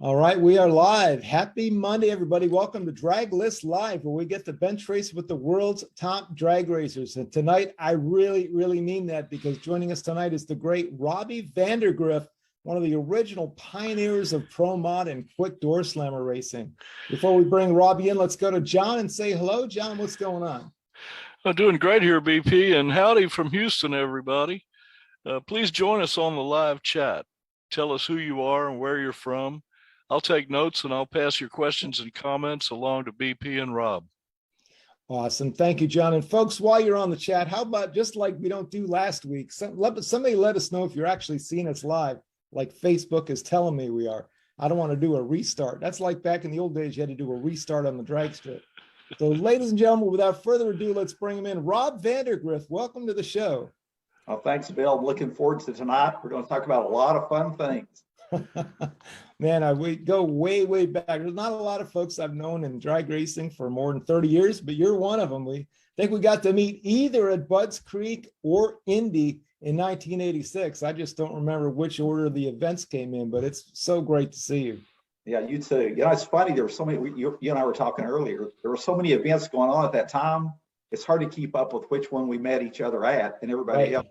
All right, we are live. Happy Monday, everybody. Welcome to Drag List Live, where we get to bench race with the world's top drag racers. And tonight, I really mean that, because joining us tonight is the great Robbie Vandergriff, one of the original pioneers of pro mod and quick door slammer racing. Before we bring Robbie in, let's go to John and say hello. John, what's going on? I'm doing great here, BP, and howdy from Houston, everybody. Please join us on the live chat. Tell us who you are and where you're from. I'll take notes and I'll pass your questions and comments along to BP and Rob. Awesome. Thank you, John. And folks, while you're on the chat, how about just like we don't do last week, somebody let us know if you're actually seeing us live, like Facebook is telling me we are. I don't want to do a restart. That's like back in the old days, you had to do a restart on the drag strip. So ladies and gentlemen, without further ado, let's bring him in. Rob Vandergriff, welcome to the show. Oh, thanks, Bill. I'm looking forward to tonight. We're going to talk about a lot of fun things. Man, we go way back. There's not a lot of folks I've known in drag racing for more than 30 years, but you're one of them. We think we got to meet either at Budds Creek or Indy in 1986. I just don't remember which order the events came in, but it's so great to see you. Yeah, you too. You know, it's funny. There were so many, you and I were talking earlier, there were sso many events going on at that time. It's hard to keep up with which one we met each other at and everybody else.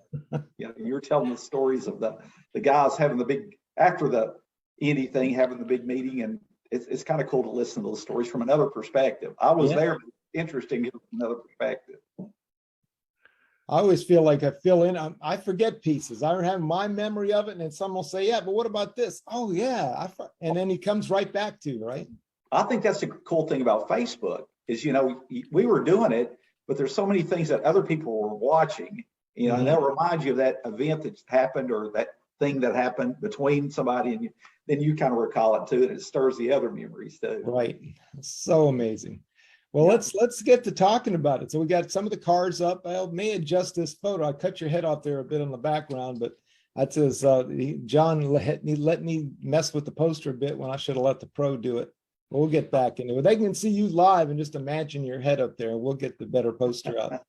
You know, you're telling the stories of the guys having the big, after the Indy thing, having the big meeting, and it's kind of cool to listen to those stories from another perspective. I was there, but interesting from another perspective. I always feel like I fill in. I forget pieces. I don't have my memory of it, and then someone will say, "Yeah, but what about this?" Oh, yeah, and then he comes right back to you, right? I think that's the cool thing about Facebook is, you know, we were doing it, but there's so many things that other people were watching, you know, and they'll remind you of that event that happened or that thing that happened between somebody, and then you kind of recall it too, and it stirs the other memories too. Right. So amazing. Well, let's get to talking about it. So we got some of the cars up. I may adjust this photo. I cut your head off there a bit on the background, but that's as John let me mess with the poster a bit when I should have let the pro do it. But we'll get back into it. They can see you live and just imagine your head up there, and we'll get the better poster out.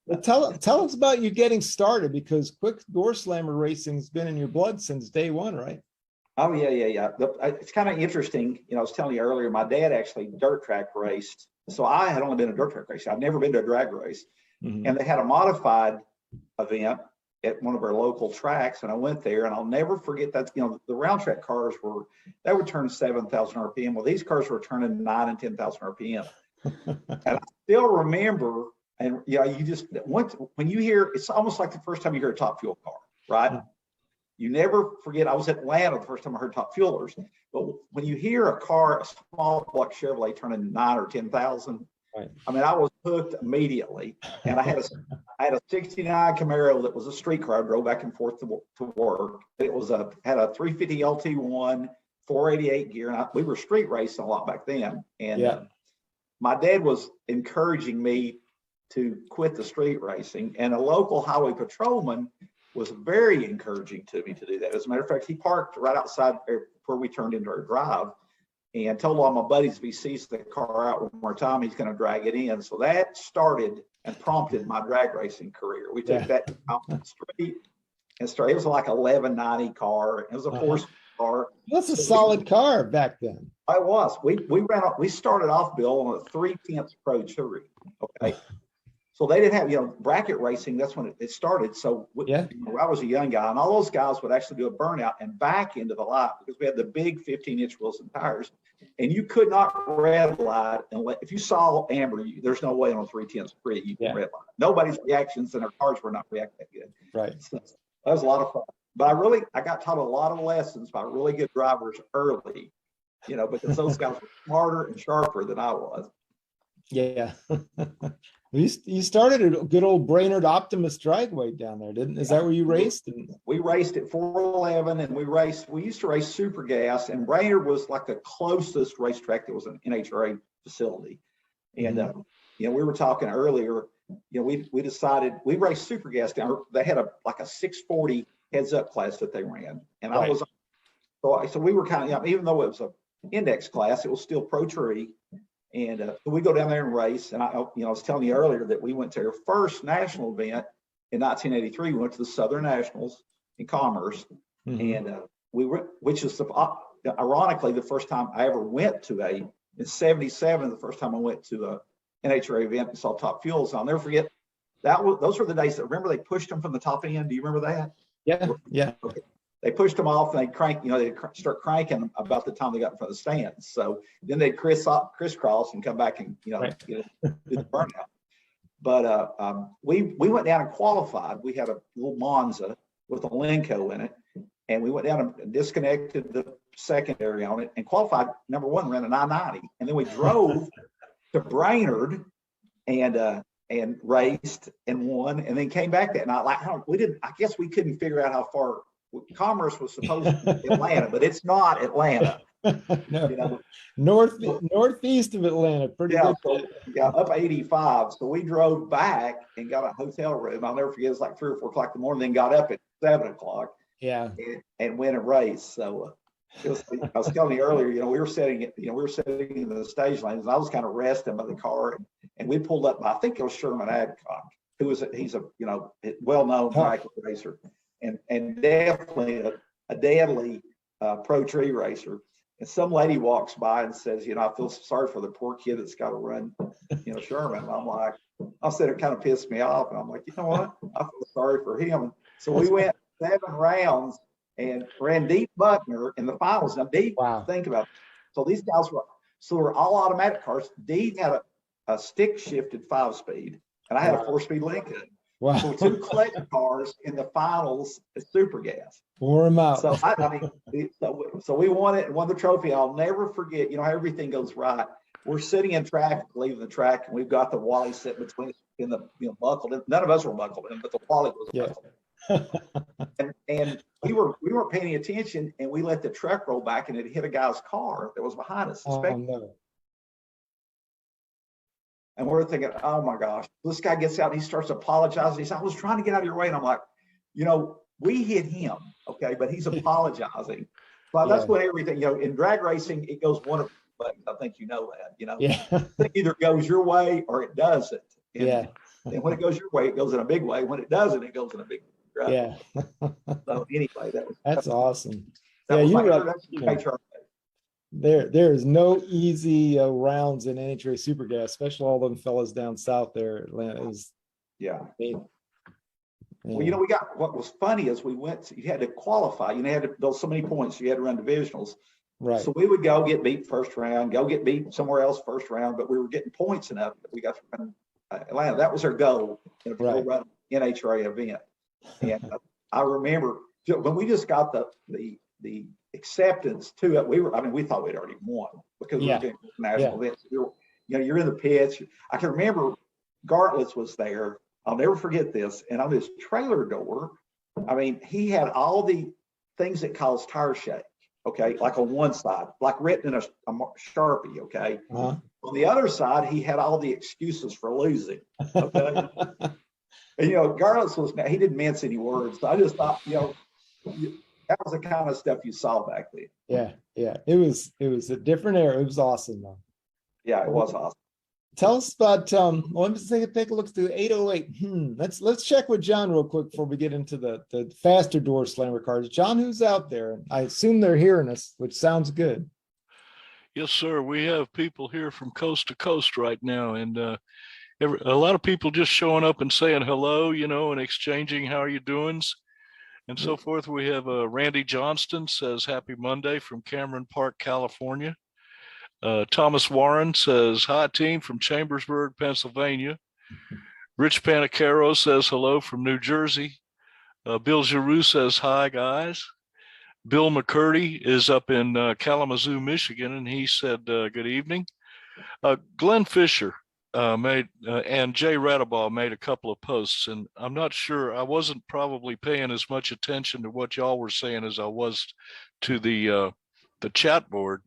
But tell us about you getting started, because quick door slammer racing has been in your blood since day one, right? Oh, yeah. It's kind of interesting. You know, I was telling you earlier, my dad actually dirt track raced. So I had only been a dirt track racer. I'd never been to a drag race. And they had a modified event at one of our local tracks. And I went there, and I'll never forget that, you know, the round track cars they would turn 7,000 RPM. Well, these cars were turning 9,000 and 10,000 RPM. And I still remember, and you know, when you hear, it's almost like the first time you hear a Top Fuel car, right? You never forget. I was at Atlanta the first time I heard Top Fuelers, but when you hear a car, a small block Chevrolet turning 9,000 or 10,000, right. I mean, I was hooked immediately. And I had a '69 Camaro that was a street car. I drove back and forth to work. It was had a 350 LT1, 488 gear, and we were street racing a lot back then. And my dad was encouraging me to quit the street racing, and a local highway patrolman was very encouraging to me to do that. As a matter of fact, he parked right outside where we turned into our drive and told all my buddies if he sees the car out one more time, he's going to drag it in. So that started and prompted my drag racing career. We took that out the street and started. It was like 1190 car. It was a four-speed car. That's a solid car back then. I was. We started off, Bill, on a 3/10 Pro Touring. Okay. So they didn't have, you know, bracket racing. That's when it started. So you know, I was a young guy, and all those guys would actually do a burnout and back into the lot because we had the big 15-inch Wilson tires, and you could not red light unless if you saw amber. There's no way on a 3/10 Sprint you can red light. Nobody's reactions and their cars were not reacting that good. Right. So that was a lot of fun. But I got taught a lot of lessons by really good drivers early, you know, because those guys were smarter and sharper than I was. Yeah. You started at good old Brainerd Optimus Dragway down there, didn't? Is that where you raced? We raced at 411, and we used to race super gas, and Brainerd was like the closest racetrack that was an NHRA facility. And you know, we were talking earlier, you know, we decided we raced super gas down. They had a 640 heads up class that they ran, and I was so we were kind of, you know, even though it was a index class, it was still Pro Tree. And we go down there and race. And I was telling you earlier that we went to our first national event in 1983. We went to the Southern Nationals in Commerce, and we were, which is the ironically, the first time I ever went to in 77, the first time I went to a NHRA event and saw Top Fuels, I'll never forget those were the days that, remember, they pushed them from the top end. Do you remember that? Yeah. Yeah. Okay. They pushed them off and they'd crank, they'd start cranking about the time they got in front of the stands. So then they'd crisscross and come back and, Right. do the burnout. But we went down and qualified. We had a little Monza with a Lenco in it. And we went down and disconnected the secondary on it and qualified number one, ran a 990. And then we drove to Brainerd and raced and won, and then came back that night. I guess we couldn't figure out how far. Commerce was supposed to be Atlanta, but it's not Atlanta. No. Northeast of Atlanta, pretty good. Yeah, up 85. So we drove back and got a hotel room. I'll never forget. It was like 3 or 4 o'clock in the morning. Then got up at 7 o'clock. Yeah, and went a race. So I was telling you earlier, we were sitting in the stage lanes, and I was kind of resting by the car, and we pulled up by, I think it was Sherman Adcock, he's a well-known bike racer, and definitely a deadly pro tree racer. And some lady walks by and says, I feel sorry for the poor kid that's got to run, Sherman. And I'm like, I said, it kind of pissed me off, and I'm like, you know what? I feel sorry for him. So we went 7 rounds and ran Deep Buckner in the finals. Now, Deep, think about it. So these guys were all automatic cars. Deep had a stick shifted 5-speed, and I had a 4-speed Lincoln. Wow. So 2 collector cars in the finals at Super Gas. Wore them out. So so we won it and won the trophy. I'll never forget, how everything goes right. We're sitting in traffic, leaving the track, and we've got the Wally sitting between us in the buckled in. None of us were buckled in, but the Wally was buckled. and we weren't paying attention, and we let the truck roll back, and it hit a guy's car that was behind us. Oh, no. And we're thinking, oh my gosh, this guy gets out and he starts apologizing. He said, I was trying to get out of your way. And I'm like, we hit him, okay, but he's apologizing. But that's when everything, in drag racing, it goes one of ways. I think that, It either goes your way or it doesn't. And, and when it goes your way, it goes in a big way. When it doesn't, it goes in a big way. Right? Yeah. So anyway, that's awesome. HR. There is no easy rounds in NHRA Super Gas, especially all them fellas down south there. Atlanta is. Yeah. Well, we got, what was funny is you had to qualify. You had to build so many points. You had to run divisionals. Right. So we would go get beat first round, go get beat somewhere else first round, but we were getting points enough that we got to run Atlanta. That was our goal to run an NHRA event. And I remember when we just got the acceptance to it, we thought we'd already won because we were doing national events. You're in the pits. I can remember Gartlett's was there. I'll never forget this. And on his trailer door, he had all the things that cause tire shake. Okay, like on one side, like written in a Sharpie. Okay, on the other side, he had all the excuses for losing. Okay. And Gartlett's he didn't mince any words. So I just thought, that was the kind of stuff you saw back then. Yeah. It was a different era. It was awesome though. Yeah, it was awesome. Tell us about let me take a look through 808. Let's check with John real quick before we get into the faster door slammer cars. John, who's out there? I assume they're hearing us, which sounds good. Yes, sir. We have people here from coast to coast right now, and a lot of people just showing up and saying hello, and exchanging how are you doing and so forth. We have Randy Johnston says happy Monday from Cameron Park, California. Thomas Warren says hi team from Chambersburg, Pennsylvania. Rich Panicaro says hello from New Jersey. Bill Giroux says hi guys. Bill McCurdy is up in Kalamazoo, Michigan, and he said good evening. Glenn Fisher and Jay Radabaugh made a couple of posts, and I'm not sure, I wasn't probably paying as much attention to what y'all were saying as I was to the chat board.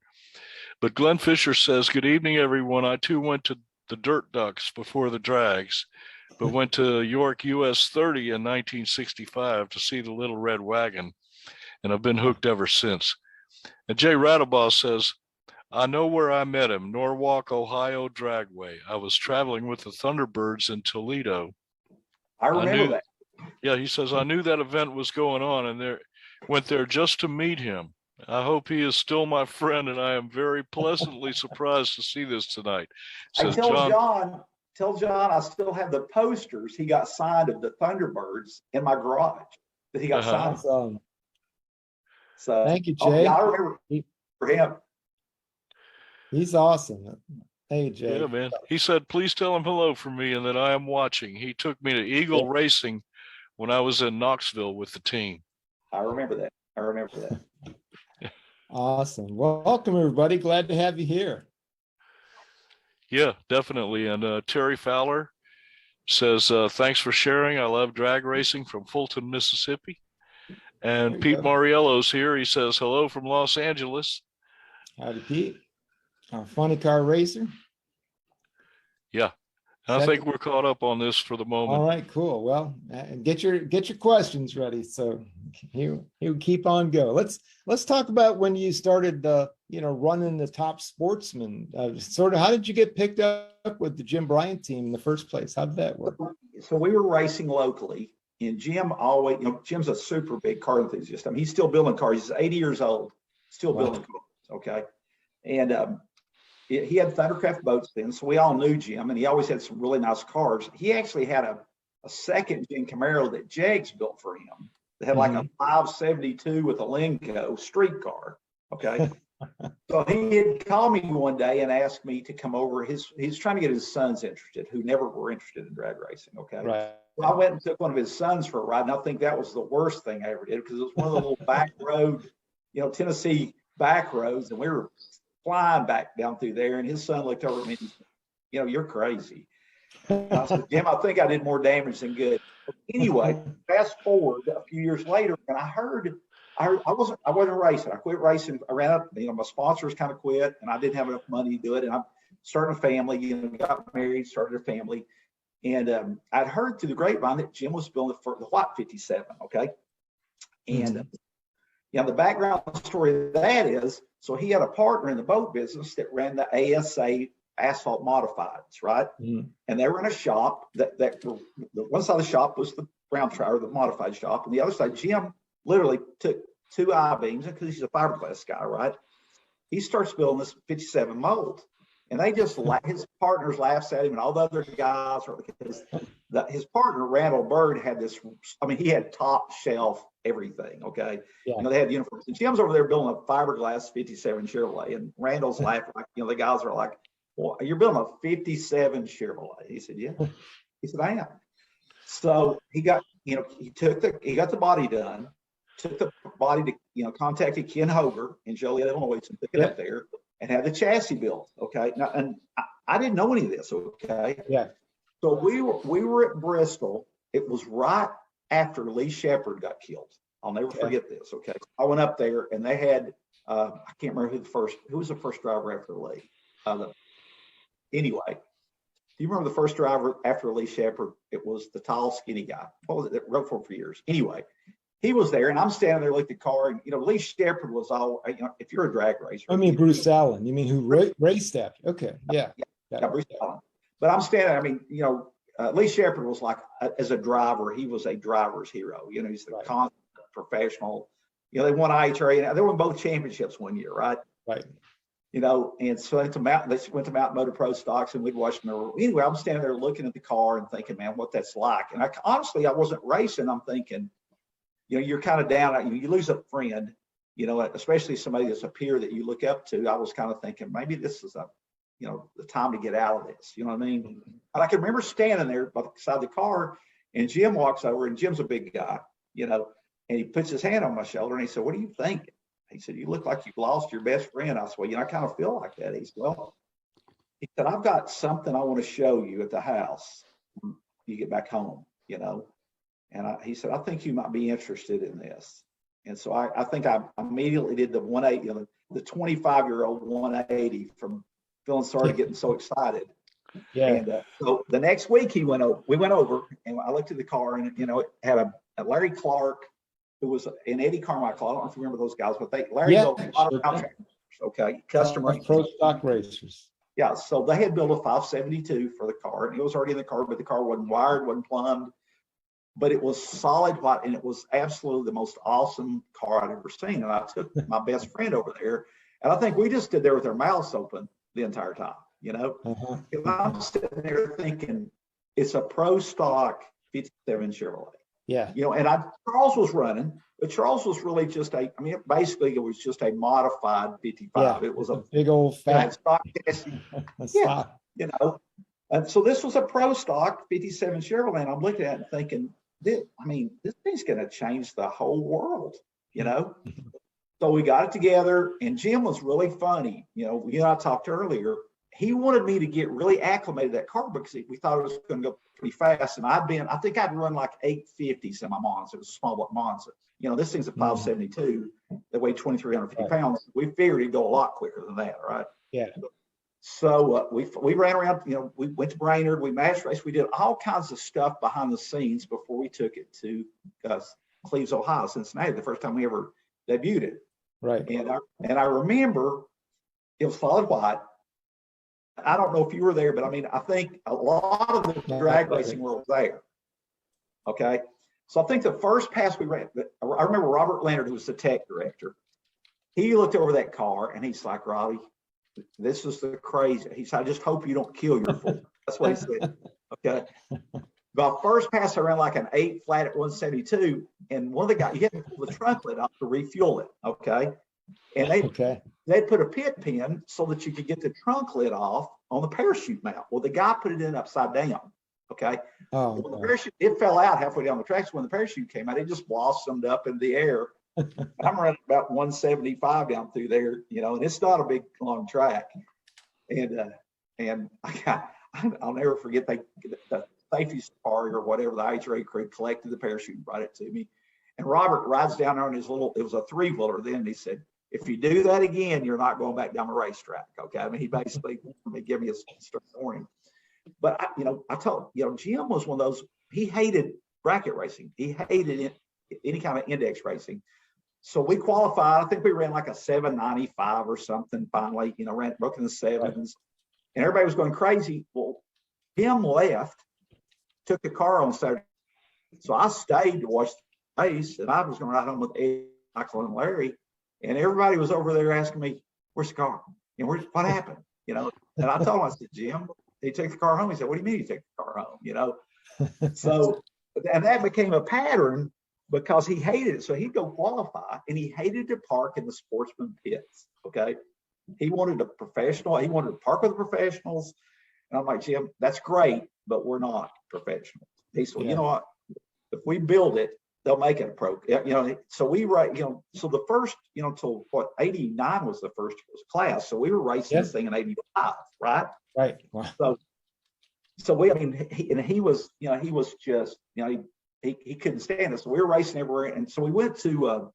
But Glenn Fisher says, good evening, everyone. I too went to the Dirt Ducks before the Drags, but went to York US 30 in 1965 to see the Little Red Wagon, and I've been hooked ever since. And Jay Radabaugh says, I know where I met him, Norwalk, Ohio Dragway. I was traveling with the Thunderbirds in Toledo. I remember that. Yeah, he says, I knew that event was going on and went there just to meet him. I hope he is still my friend, and I am very pleasantly surprised to see this tonight. It I says, tell John I still have the posters he got signed of the Thunderbirds in my garage that he got signed. Awesome. So Thank you, Jay. yeah, I remember for him. He's awesome. Hey, Jay. Yeah, man. He said, please tell him hello from me and that I am watching. He took me to Eagle Racing when I was in Knoxville with the team. I remember that. Awesome. Well, welcome, everybody. Glad to have you here. Yeah, definitely. And Terry Fowler says, thanks for sharing. I love drag racing from Fulton, Mississippi. And Pete Mariello's here. He says, hello from Los Angeles. Howdy, Pete. Our funny car racer. Yeah, I think we're caught up on this for the moment. All right, cool. Well, get your questions ready. So you keep on going. Let's talk about when you started, running the Top Sportsman. Sort of, how did you get picked up with the Jim Bryant team in the first place? How did that work? So we were racing locally, and Jim always, Jim's a super big car enthusiast. I mean, he's still building cars. He's 80 years old, still building cars. Okay, and he had Thundercraft boats then, so we all knew Jim, and he always had some really nice cars. He actually had a second gen Camaro that Jags built for him that had like a 572 with a Lenco street car. Okay. So he had called me one day and asked me to come over. He's trying to get his sons interested, who never were interested in drag racing. Okay. Right. So I went and took one of his sons for a ride, and I think that was the worst thing I ever did, because it was one of the little back road, Tennessee back roads, and we were flying back down through there, and his son looked over at me and said, you're crazy. I said, Jim, I think I did more damage than good. Anyway, fast forward a few years later, and I wasn't racing. I quit racing. I ran up, my sponsors kind of quit, and I didn't have enough money to do it. And I'm starting a family, got married, started a family. And I'd heard through the grapevine that Jim was building the white 57. Okay. And the background story of that is, so he had a partner in the boat business that ran the ASA asphalt modifieds, right? And they were in a shop that one side of the shop was the brown trout, the modified shop, and the other side, Jim literally took two I-beams, because he's a fiberglass guy, right? He starts building this 57 mold, and they just his partners laughs at him, and all the other guys are, because his partner Randall Bird had this. I mean, he had top shelf everything. Okay, they had uniforms. And Jim's over there building a fiberglass 57 Chevrolet, and Randall's laughing like, the guys are like, "Well, you're building a 57 Chevrolet?" He said, "Yeah." He said, "I am." So he got, he got the body done. Took the body to, contacted Ken Hoger in Joliet, Illinois, and took it up there and had the chassis built. Okay. Now, and I didn't know any of this. Okay. Yeah. So we were at Bristol. It was right after Lee Shepard got killed. I'll never forget this. Okay. I went up there, and they had, I can't remember who was the first driver after Lee. Anyway, do you remember the first driver after Lee Shepard? It was the tall, skinny guy. What was it that rode for years? Anyway, he was there, and I'm standing there looking at the car, and Lee Shepard was all, if you're a drag racer. I mean, Bruce Allen. You mean who raced that? Okay, yeah, Bruce Allen. But I'm standing. I mean, Lee Shepard was like, as a driver, he was a driver's hero. He's the constant professional. They won IHRA, and they won both championships one year, right? Right. And so they went to Mountain Motor Pro stocks, and we'd watch them. Anyway, I'm standing there looking at the car and thinking, man, what that's like. And honestly, I wasn't racing. I'm thinking, you're kind of down. You lose a friend, especially somebody that's a peer that you look up to. I was kind of thinking, maybe this is the time to get out of this. You know what I mean? And I can remember standing there beside the car, and Jim walks over, and Jim's a big guy, and he puts his hand on my shoulder, and he said, "What are you thinking?" He said, "You look like you've lost your best friend." I said, "Well, I kind of feel like that." He said, "Well," he said, "I've got something I want to show you at the house when you get back home, And he said, "I think you might be interested in this." And so I think I immediately did the 180, the 25-year-old 180 from feeling sorry to getting so excited. Yeah. And so the next week we went over, and I looked at the car, and it had a Larry Clark, who was an Eddie Carmichael. I don't know if you remember those guys, but Larry built a lot of contractors. Okay, customer pro stock racers. Yeah, so they had built a 572 for the car, and it was already in the car, but the car wasn't wired, wasn't plumbed. but it was solid white, and it was absolutely the most awesome car I'd ever seen. And I took my best friend over there, and I think we just stood there with our mouths open the entire time, you know. I'm sitting there thinking, it's a pro stock 57 Chevrolet. Yeah. You know, and Charles was running, but Charles was really just basically it was just a modified 55. Yeah, it was a big old fat stock chassis. Yeah, you know. And so this was a pro stock 57 Chevrolet, and I'm looking at it and thinking, this thing's going to change the whole world, you know. So we got it together, and Jim was really funny. You know, you and I talked earlier. He wanted me to get really acclimated to that car because we thought it was going to go pretty fast. And I think I'd run like 850s in my Monza. It was a small block Monza. You know, this thing's a 572 that weighed 2,350 pounds. We figured it'd go a lot quicker than that, right? Yeah. So we ran around, you know, we went to Brainerd, we match raced, we did all kinds of stuff behind the scenes before we took it to Cleves, Ohio, Cincinnati, the first time we ever debuted it. Right. And I remember it was solid white. I don't know if you were there, but I think a lot of the drag racing world was there. Okay. So I think the first pass we ran, I remember Robert Leonard, who was the tech director. He looked over that car and he's like, Robbie, this is the crazy. He said, I just hope you don't kill your fool. That's what he said. Okay. But first pass, I ran like an 8 flat at 172. And one of the guys, you had to pull the trunk lid off to refuel it. Okay. And they put a pit pin so that you could get the trunk lid off on the parachute mount. Well, the guy put it in upside down. Okay. Oh, well, the parachute, it fell out halfway down the track. So when the parachute came out, it just blossomed up in the air. I'm running about 175 down through there, you know, and it's not a big long track. And I'll never forget the safety safari or whatever, the HRA crew collected the parachute and brought it to me. And Robert rides down there on his it was a 3-wheeler then. And he said, if you do that again, you're not going back down the racetrack. Okay. He basically gave me a stern warning. But I told Jim was one of those, he hated bracket racing. He hated any kind of index racing. So we qualified. I think we ran like a 795 or something finally, broke in the 7s. Right. And everybody was going crazy. Well, Jim left, took the car on Saturday. So I stayed to watch the race, and I was going to ride home with Ed, Michael, and Larry. And everybody was over there asking me, where's the car? And what happened? And I told him, I said, Jim, he took the car home. He said, what do you mean he took the car home? So, and that became a pattern because he hated it. So he'd go qualify, and he hated to park in the sportsman pits. Okay. He wanted a professional. He wanted to park with the professionals. And I'm like, Jim, that's great, but we're not professionals. He said, you know what? If we build it, they'll make it a pro. So we so the first, till 89 was the first class. So we were racing this thing in 85, right? Right. Wow. So he was, he was just, he couldn't stand it. So we were racing everywhere. And so we went to,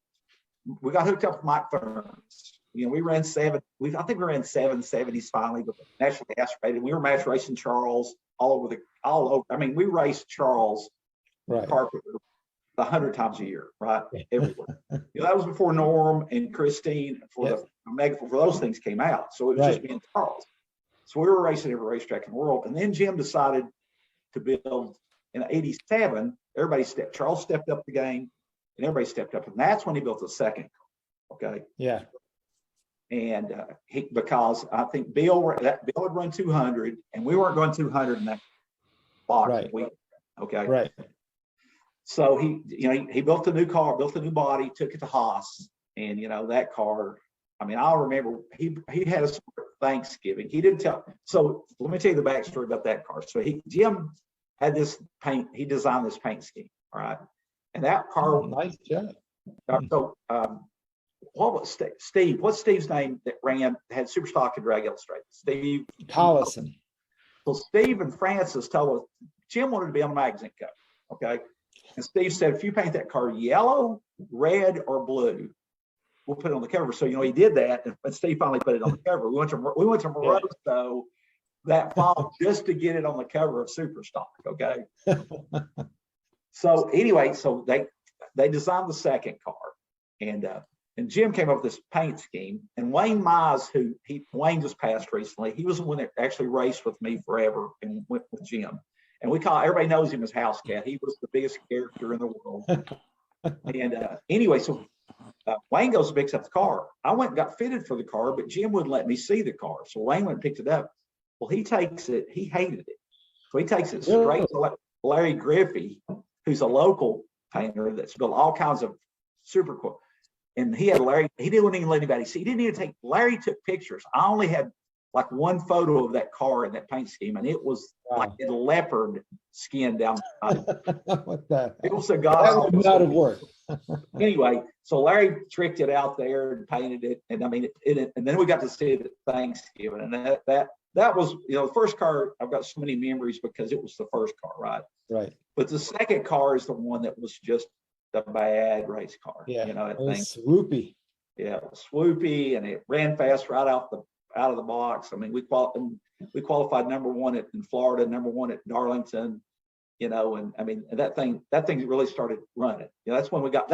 we got hooked up with Mike Ferns. We ran I think we ran 770s finally with the National Gas rated. We were match racing Charles all over. We raced Charles Carpenter 100 times a year, right? Everywhere. That was before Norm and Christine for those things came out. So it was just me and Charles. So we were racing every racetrack in the world. And then Jim decided to build in 87. Charles stepped up the game, and everybody stepped up. And that's when he built the second car. Okay. Yeah. And because I think Bill had run 200, and we weren't going 200 in that box. Right. Okay. Right. So he built a new car, built a new body, took it to Haas, and that car. I'll remember he had us for Thanksgiving. He didn't tell. So let me tell you the backstory about that car. So Jim had this paint. He designed this paint scheme. All right, and that car. Oh, nice job. So what was Steve? What's Steve's name that had Super Stock and Drag Illustrated? Steve Collison. So Steve and Francis told us Jim wanted to be on the magazine cover. Okay. And Steve said, if you paint that car yellow, red, or blue, we'll put it on the cover. So, he did that. And Steve finally put it on the cover. We went to Moroso that fall just to get it on the cover of Superstock. Okay. So anyway, so they designed the second car. And Jim came up with this paint scheme. And Wayne Mize, Wayne just passed recently. He was the one that actually raced with me forever and went with Jim. and everybody knows him as House Cat. He was the biggest character in the world. And anyway, so Wayne goes and picks up the car. I went and got fitted for the car, but Jim wouldn't let me see the car. So Wayne went and picked it up. Well, he takes it. He hated it. So he takes it straight to Larry Griffey, who's a local painter that's built all kinds of super cool. And he didn't even let anybody see. He didn't even take, Larry took pictures. I only had like one photo of that car and that paint scheme, and it was like a leopard skin down. What the? It was a god. That would not have worked. Anyway, so Larry tricked it out there and painted it, and I mean, and then we got to see it at Thanksgiving, and that was, the first car. I've got so many memories because it was the first car, right? Right. But the second car is the one that was just a bad race car. Yeah, that it was thing. swoopy. Yeah, it was swoopy, and it ran fast right out of the box. I mean, we qualified number one in Florida, number one at Darlington, and I mean, that thing really started running. That's when we got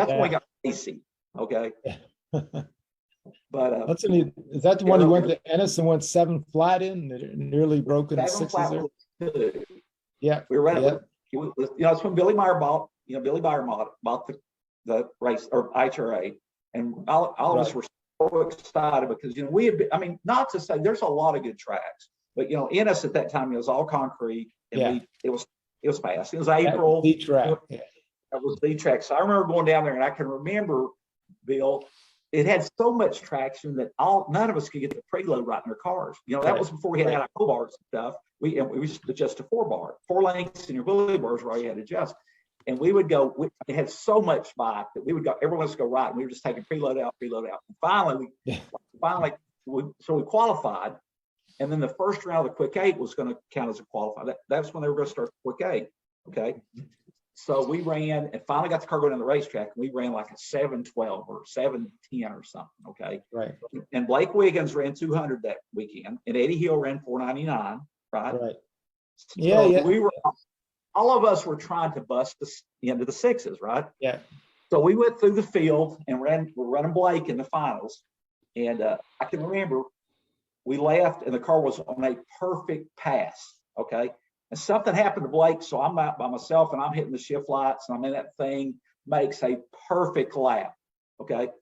racing. Okay. But is that the one you went to Ennis and went 7 flat in, nearly broken in 6s there? Yeah. We were running. It's when Billy Meyer bought the race or IHRA, and all of us were so excited because not to say there's a lot of good tracks, but Ennis at that time, it was all concrete, and it was fast. It was April. The track. That was the track. So I remember going down there, and I can remember, Bill, it had so much traction that none of us could get the preload right in our cars. That was before we had our bars and stuff. We just adjust a 4 lengths, and your bully bars where you had to adjust. And we would go. It had so much bike that we would go. Everyone else would go right, and we were just taking preload out. And finally, we qualified, and then the first round of the Quick 8 was going to count as a qualifier. That's when they were going to start the Quick 8. Okay. So we ran and finally got the car going on the racetrack. And we ran like a 7:12 or 7:10 or something. Okay. Right. And Blake Wiggins ran 200 that weekend, and Eddie Hill ran 499. Right. Right. So yeah. All of us were trying to bust into the 6s, right? Yeah. So we went through the field and we're running Blake in the finals. And I can remember we left and the car was on a perfect pass. Okay. And something happened to Blake. So I'm out by myself and I'm hitting the shift lights, and I'm in that thing, makes a perfect lap. Okay.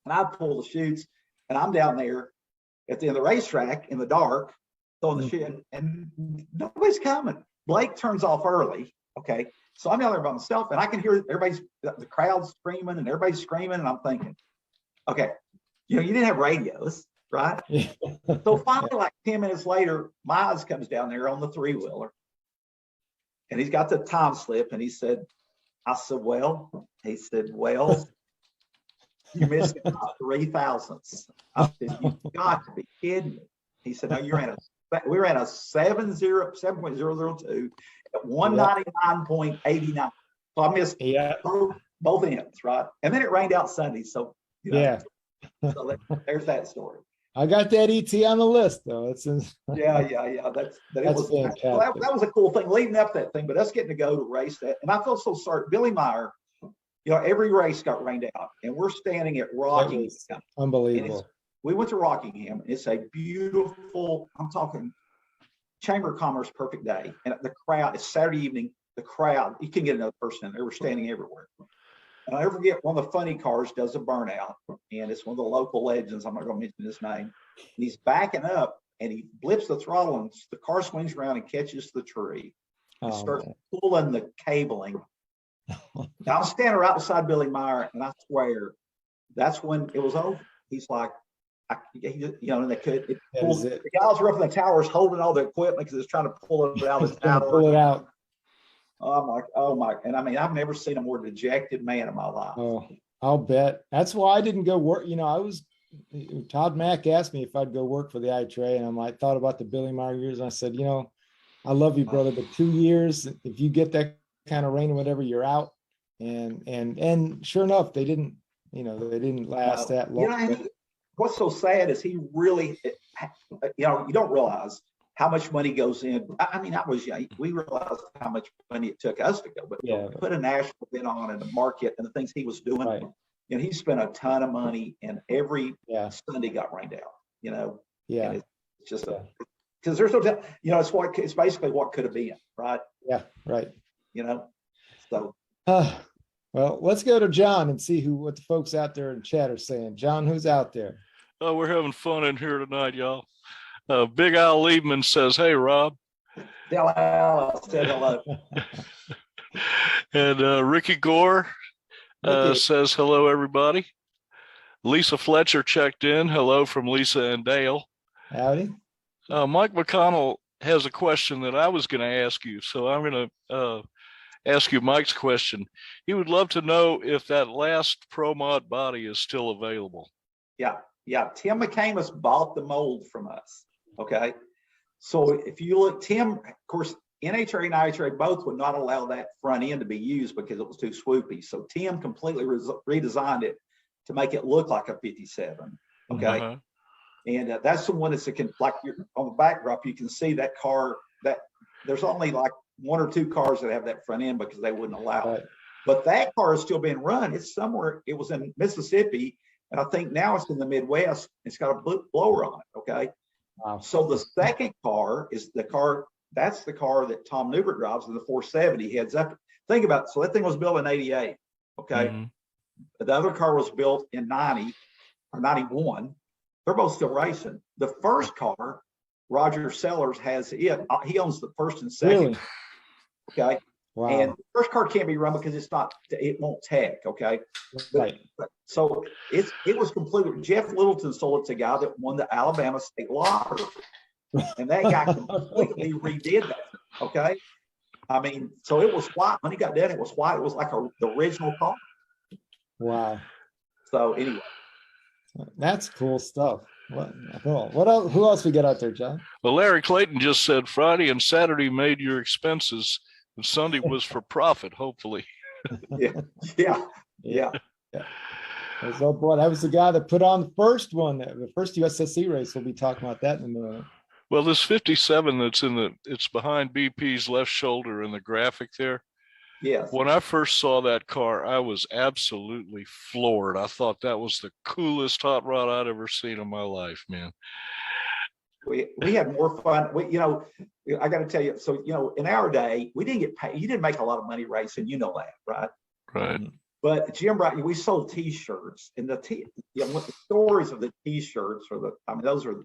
And I pull the chutes, and I'm down there at the end of the racetrack in the dark, throwing the shit, and nobody's coming. Blake turns off early. Okay. So I'm down there by myself, and I can hear the crowd screaming, and everybody's screaming. And I'm thinking, okay, you didn't have radios, right? Yeah. So finally, like 10 minutes later, Miles comes down there on the 3-wheeler, and he's got the time slip, and he said, well, you missed about 3 thousandths. I said, you've got to be kidding me. He said, no, we ran a 7.002 at 199.89. So I missed both ends, right? And then it rained out Sunday. So, so there's that story. I got that ET on the list, though. That's fantastic. That was a cool thing leading up to that thing, but us getting to go to race that. And I feel so sorry. Billy Meyer, every race got rained out, and we're standing at Rockingham. Unbelievable. We went to Rockingham. It's a beautiful, I'm talking Chamber of Commerce perfect day. And the crowd, it's Saturday evening, the crowd, you can get another person in there. We're standing everywhere. And I never forget, one of the funny cars does a burnout, and it's one of the local legends. I'm not going to mention his name. And he's backing up, and he blips the throttle, and the car swings around and catches the tree and starts pulling the cabling. Now, I'm standing right beside Billy Meyer, and I swear that's when it was over. He's like, and they could. The guys were up in the towers holding all the equipment because it's trying to pull it out of the tower. Pull it out. I'm like, oh my! And I mean, I've never seen a more dejected man in my life. Oh, I'll bet. That's why I didn't go work. Todd Mack asked me if I'd go work for the IHRA, and I thought about the Billy Meyer years, and I said, I love you, brother, but 2 years, if you get that kind of rain or whatever, you're out. And sure enough, they didn't last that long. What's so sad is he really, you don't realize how much money goes in. I mean, I was young. We realized how much money it took us to go, but put a national event on in the market and the things he was doing. Right. He spent a ton of money, and every Sunday got rained out. And it's just because there's no, it's basically what could have been, right? Yeah, right. So. Well, let's go to John and see what the folks out there in chat are saying. John, who's out there? Oh, we're having fun in here tonight, y'all. Big Al Liebman says, "Hey, Rob." Tell Al I said hello. And Ricky Gore says, "Hello, everybody." Lisa Fletcher checked in. Hello from Lisa and Dale. Howdy. Mike McConnell has a question that I was going to ask you, so I'm going to ask you Mike's question. He would love to know if that last Pro Mod body is still available. Yeah. Tim McCamus bought the mold from us. Okay. So if you look, Tim, of course, NHRA and IHRA both would not allow that front end to be used because it was too swoopy. So Tim completely redesigned it to make it look like a 57. Okay. And that's the one that's like on the backdrop, you can see that car that there's only like 1 or 2 cars that have that front end because they wouldn't allow it. But that car is still being run. It's somewhere, it was in Mississippi, and I think now it's in the Midwest. It's got a blower on it. Okay. Wow. So the second car is that's the car that Tom Newbert drives in the 470 heads up. Think about it. So that thing was built in 88. Okay. The other car was built in 90 or 91. They're both still racing. The first car, Roger Sellers has it. He owns the first and second. Really? Okay. Wow. And the first car can't be run because it won't tech. Okay. So it was completely, Jeff Littleton sold it to a guy that won the Alabama State Lottery. And that guy completely redid that. Okay. I mean, so it was white. When he got done, it was white. It was like the original car. Wow. So anyway. That's cool stuff. What else? Who else we got out there, John? Well, Larry Clayton just said Friday and Saturday made your expenses, and Sunday was for profit, hopefully. Yeah. Oh boy, that was the guy that put on the first one, the first USSC race. We'll be talking about that in a minute. Well, this 57 that's it's behind BP's left shoulder in the graphic there. Yes. When I first saw that car, I was absolutely floored. I thought that was the coolest hot rod I'd ever seen in my life, man. We had more fun. I got to tell you, so, in our day, we didn't get paid. You didn't make a lot of money racing. You know that, right? Right. But Jim Bright, we sold T-shirts, and the stories of the T-shirts those are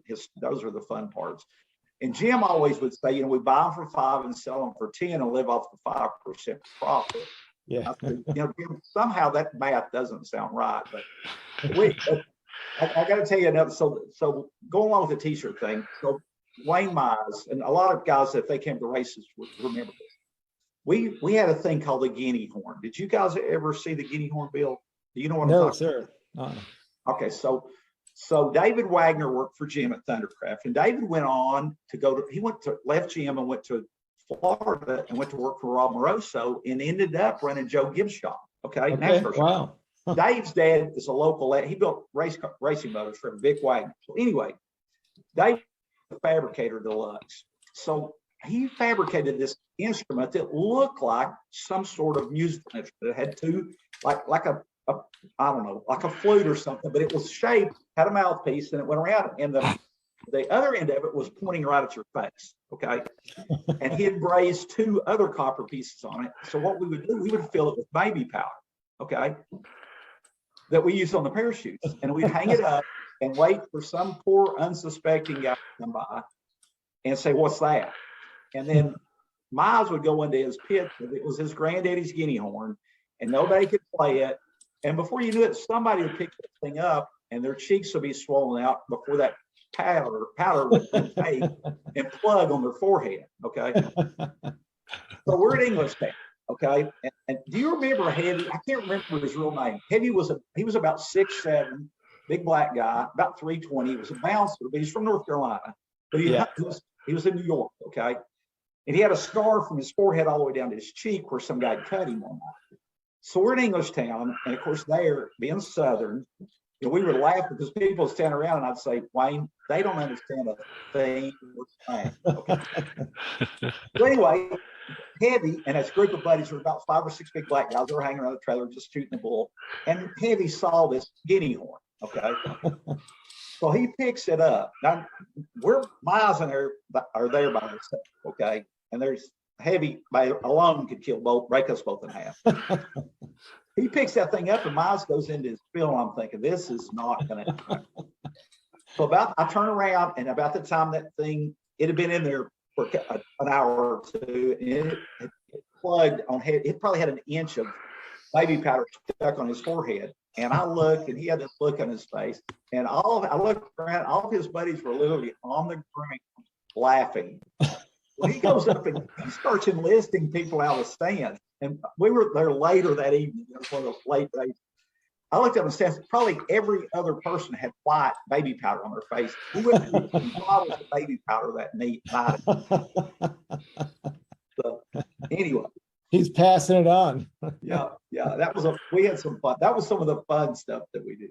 the fun parts. And Jim always would say, we buy them for $5 and sell them for $10 and live off the 5% profit. Yeah. Somehow that math doesn't sound right, but I got to tell you another. So going along with the T-shirt thing. So Wayne Mize and a lot of guys, if they came to races, would remember this. We had a thing called the guinea horn. Did you guys ever see the guinea horn, Bill? Do you know what I'm talking about? No, sir. Okay, so David Wagner worked for Jim at Thundercraft, and David went on to left Jim and went to Florida and went to work for Rob Moroso and ended up running Joe Gibbs' shop. Okay. Wow. Dave's dad is a local. He built racing motors for Vic Wagner. So anyway, Dave was a fabricator deluxe. So he fabricated this instrument that looked like some sort of musical instrument. It had two, like a I don't know, like a flute or something, but it was shaped, had a mouthpiece, and it went around. And the other end of it was pointing right at your face. Okay. And he had brazed 2 other copper pieces on it. So what we would do, we would fill it with baby powder. Okay. That we used on the parachutes. And we'd hang it up and wait for some poor unsuspecting guy to come by and say, "What's that?" And then Miles would go into his pit. It was his granddaddy's guinea horn, and nobody could play it. And before you knew it, somebody would pick that thing up and their cheeks would be swollen out before that powder would take and plug on their forehead. Okay. So we're at Englishtown. Okay. And do you remember Heavy? I can't remember his real name. Heavy he was about 6'7", big black guy, about 320. He was a bouncer, but he's from North Carolina. But he was in New York. Okay. And he had a scar from his forehead all the way down to his cheek where some guy cut him one night. So we're in Englishtown, and of course, there being Southern, we would laugh because people would stand around, and I'd say, "Wayne, they don't understand a thing we're saying." Okay. So anyway, Heavy and his group of buddies were about 5 or 6 big black guys. They were hanging around the trailer just shooting the bull, and Heavy saw this guinea horn. Okay. So he picks it up. Now, miles in there are there by themselves, okay? And there's heavy, by alone could break us both in half. He picks that thing up and Miles goes into his field. And I'm thinking, this is not going to happen. So I turn around, and about the time that thing, it had been in there for an hour or two, and it plugged on head. It probably had an inch of baby powder stuck on his forehead. And I looked, and he had this look on his face. And I looked around, all of his buddies were literally on the ground laughing. Well, he goes up and he starts enlisting people out of the stands. And we were there later that evening. It was one of those late days. I looked up in the stands. Probably every other person had white baby powder on their face. We went through bottles of baby powder that night. So anyway. He's passing it on. Yeah. We had some fun. That was some of the fun stuff that we did.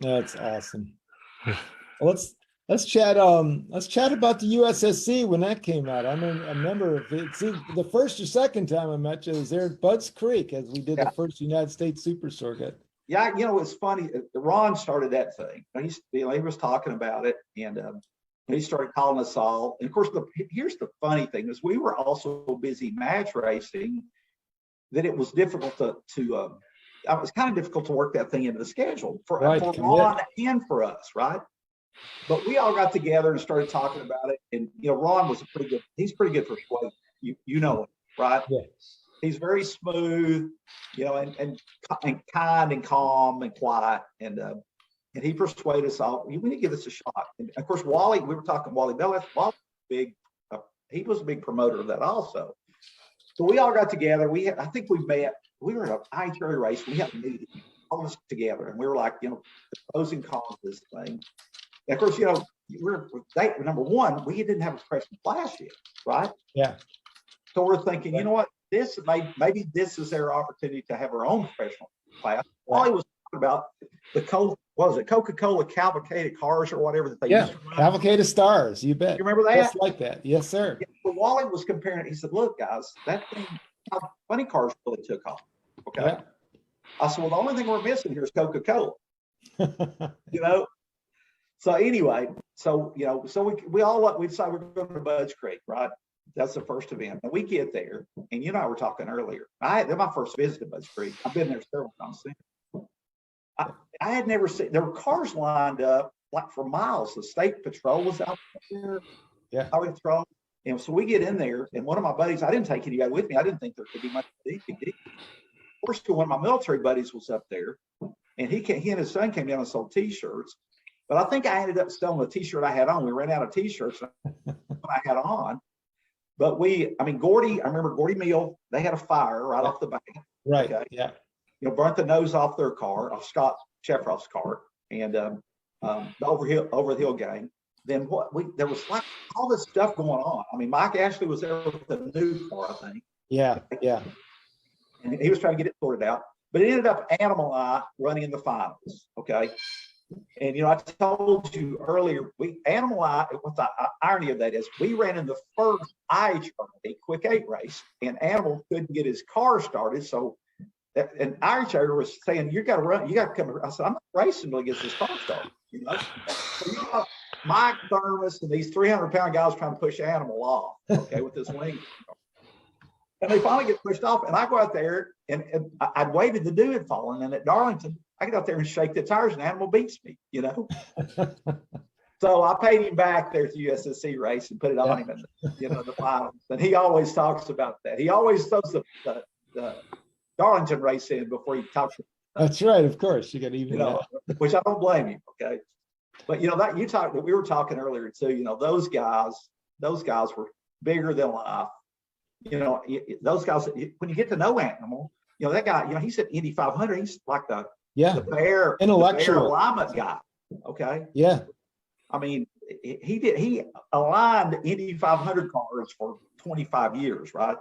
That's awesome. Well, let's chat about the USSC when that came out. I mean, I remember the first or second time I met you was there at Budds Creek as we did the first United States Super Circuit. Yeah, it's funny. Ron started that thing. He was talking about it, and he started calling us all. And of course, here's the funny thing is we were also busy match racing that it was difficult to it was kind of difficult to work that thing into the schedule for Ron and for us, right? But we all got together and started talking about it. And Ron was he's pretty good for persuasion. You know him, right? Yeah. He's very smooth, and kind and calm and quiet. And he persuaded us all, we need to give this a shot. And of course, Wally, we were talking Wally Bell. Wally he was a big promoter of that also. So we all got together. I think we met. We were at an IHRA race. We had a meeting, all of us together, and we were like, the pros and cons of this thing. And of course, number one, we didn't have a freshman class yet, right? Yeah. So we're thinking, you know what? Maybe this is their opportunity to have our own professional class. Wally was talking about the Coca-Cola cavalcade cars or whatever that they used to run. Cavalcade of Stars, you bet. You remember that? Just like that. Yes, sir. Yeah, but Wally was comparing it. He said, look, guys, that thing, how funny cars really took off. Okay. Yeah. I said, well, the only thing we're missing here is Coca-Cola. So anyway, so we decided we're going to Budds Creek, right? That's the first event. And we get there, and you and I were talking earlier. They're my first visit to Budds Creek. I've been there several times since. I had never seen, there were cars lined up like for miles. The state patrol was out there. Yeah. Patrol. And so we get in there, and one of my buddies, I didn't take anybody with me. I didn't think there could be much big deal. Of course, one of my military buddies was up there, and he and his son came down and sold T-shirts. But I think I ended up selling the T-shirt I had on. We ran out of T-shirts I had on. But Gordy, I remember Gordy Meal, they had a fire right off the bat. Right. Okay? Yeah. Burnt the nose off their car, off Scott Sheffroff's car, and the over the hill gang. Then there was like all this stuff going on. Mike Ashley was there with the new car, I think. Yeah. And he was trying to get it sorted out. But it ended up Animal Eye running in the finals. Okay. And I told you earlier, Animal Eye, what the irony of that is, we ran in the first IHRA Quick 8 race, and Animal couldn't get his car started. So, and IHRA was saying, you got to come. I said, I'm not racing until he gets his car started. So Mike Thermos and these 300-pound guys trying to push Animal off, okay, with this wing. And they finally get pushed off, and I go out there, and I'd waited to do it falling, and at Darlington, I get out there and shake the tires, and Animal beats me, So I paid him back there at the USSC race and put it on him in the finals. And he always talks about that. He always throws the Darlington race in before he talks. That's right, of course. You got to even which I don't blame him. Okay, but we were talking earlier too. Those guys were bigger than life. Those guys. When you get to know Animal, that guy. He's at Indy 500. He's like the bear intellectual alignment guy. Okay. Yeah. He aligned Indy 500 cars for 25 years, right?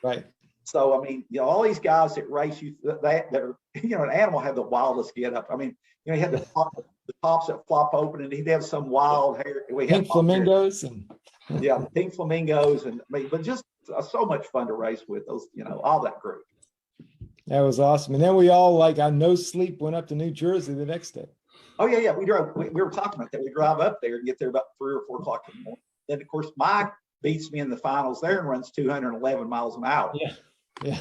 Right. So, all these guys that race an Animal had the wildest get up. He had the tops that flop open, and he'd have some wild hair. Pink flamingos pink flamingos, but just so much fun to race with those, all that group. That was awesome. And then we all on no sleep went up to New Jersey the next day. Oh yeah. We drove. We were talking about that. We drive up there and get there about 3 or 4 o'clock in the morning. Then of course Mike beats me in the finals there and runs 211 miles an hour. Yeah.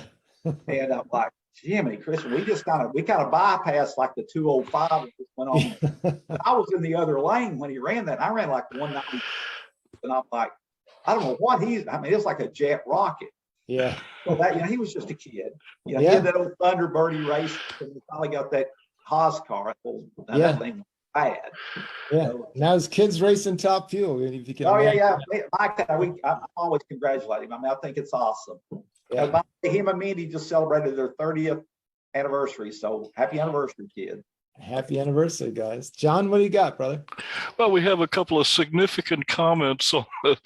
And I'm like, Jimmy, Chris, we kind of bypassed like the 205 and just went on. I was in the other lane when he ran that. And I ran like 190, and I'm like, I don't know what it's like a jet rocket. Yeah. So that, he was just a kid. He had that old Thunderbird race, and he finally got that Haas car. That thing was bad. Yeah. So, now his kid's racing Top Fuel. If you can Mike, I'm always congratulate him. I mean, I think it's awesome. Yeah. Him and Mindy just celebrated their 30th anniversary. So happy anniversary, kid. Happy anniversary, guys. John, what do you got, brother? Well, we have a couple of significant comments on the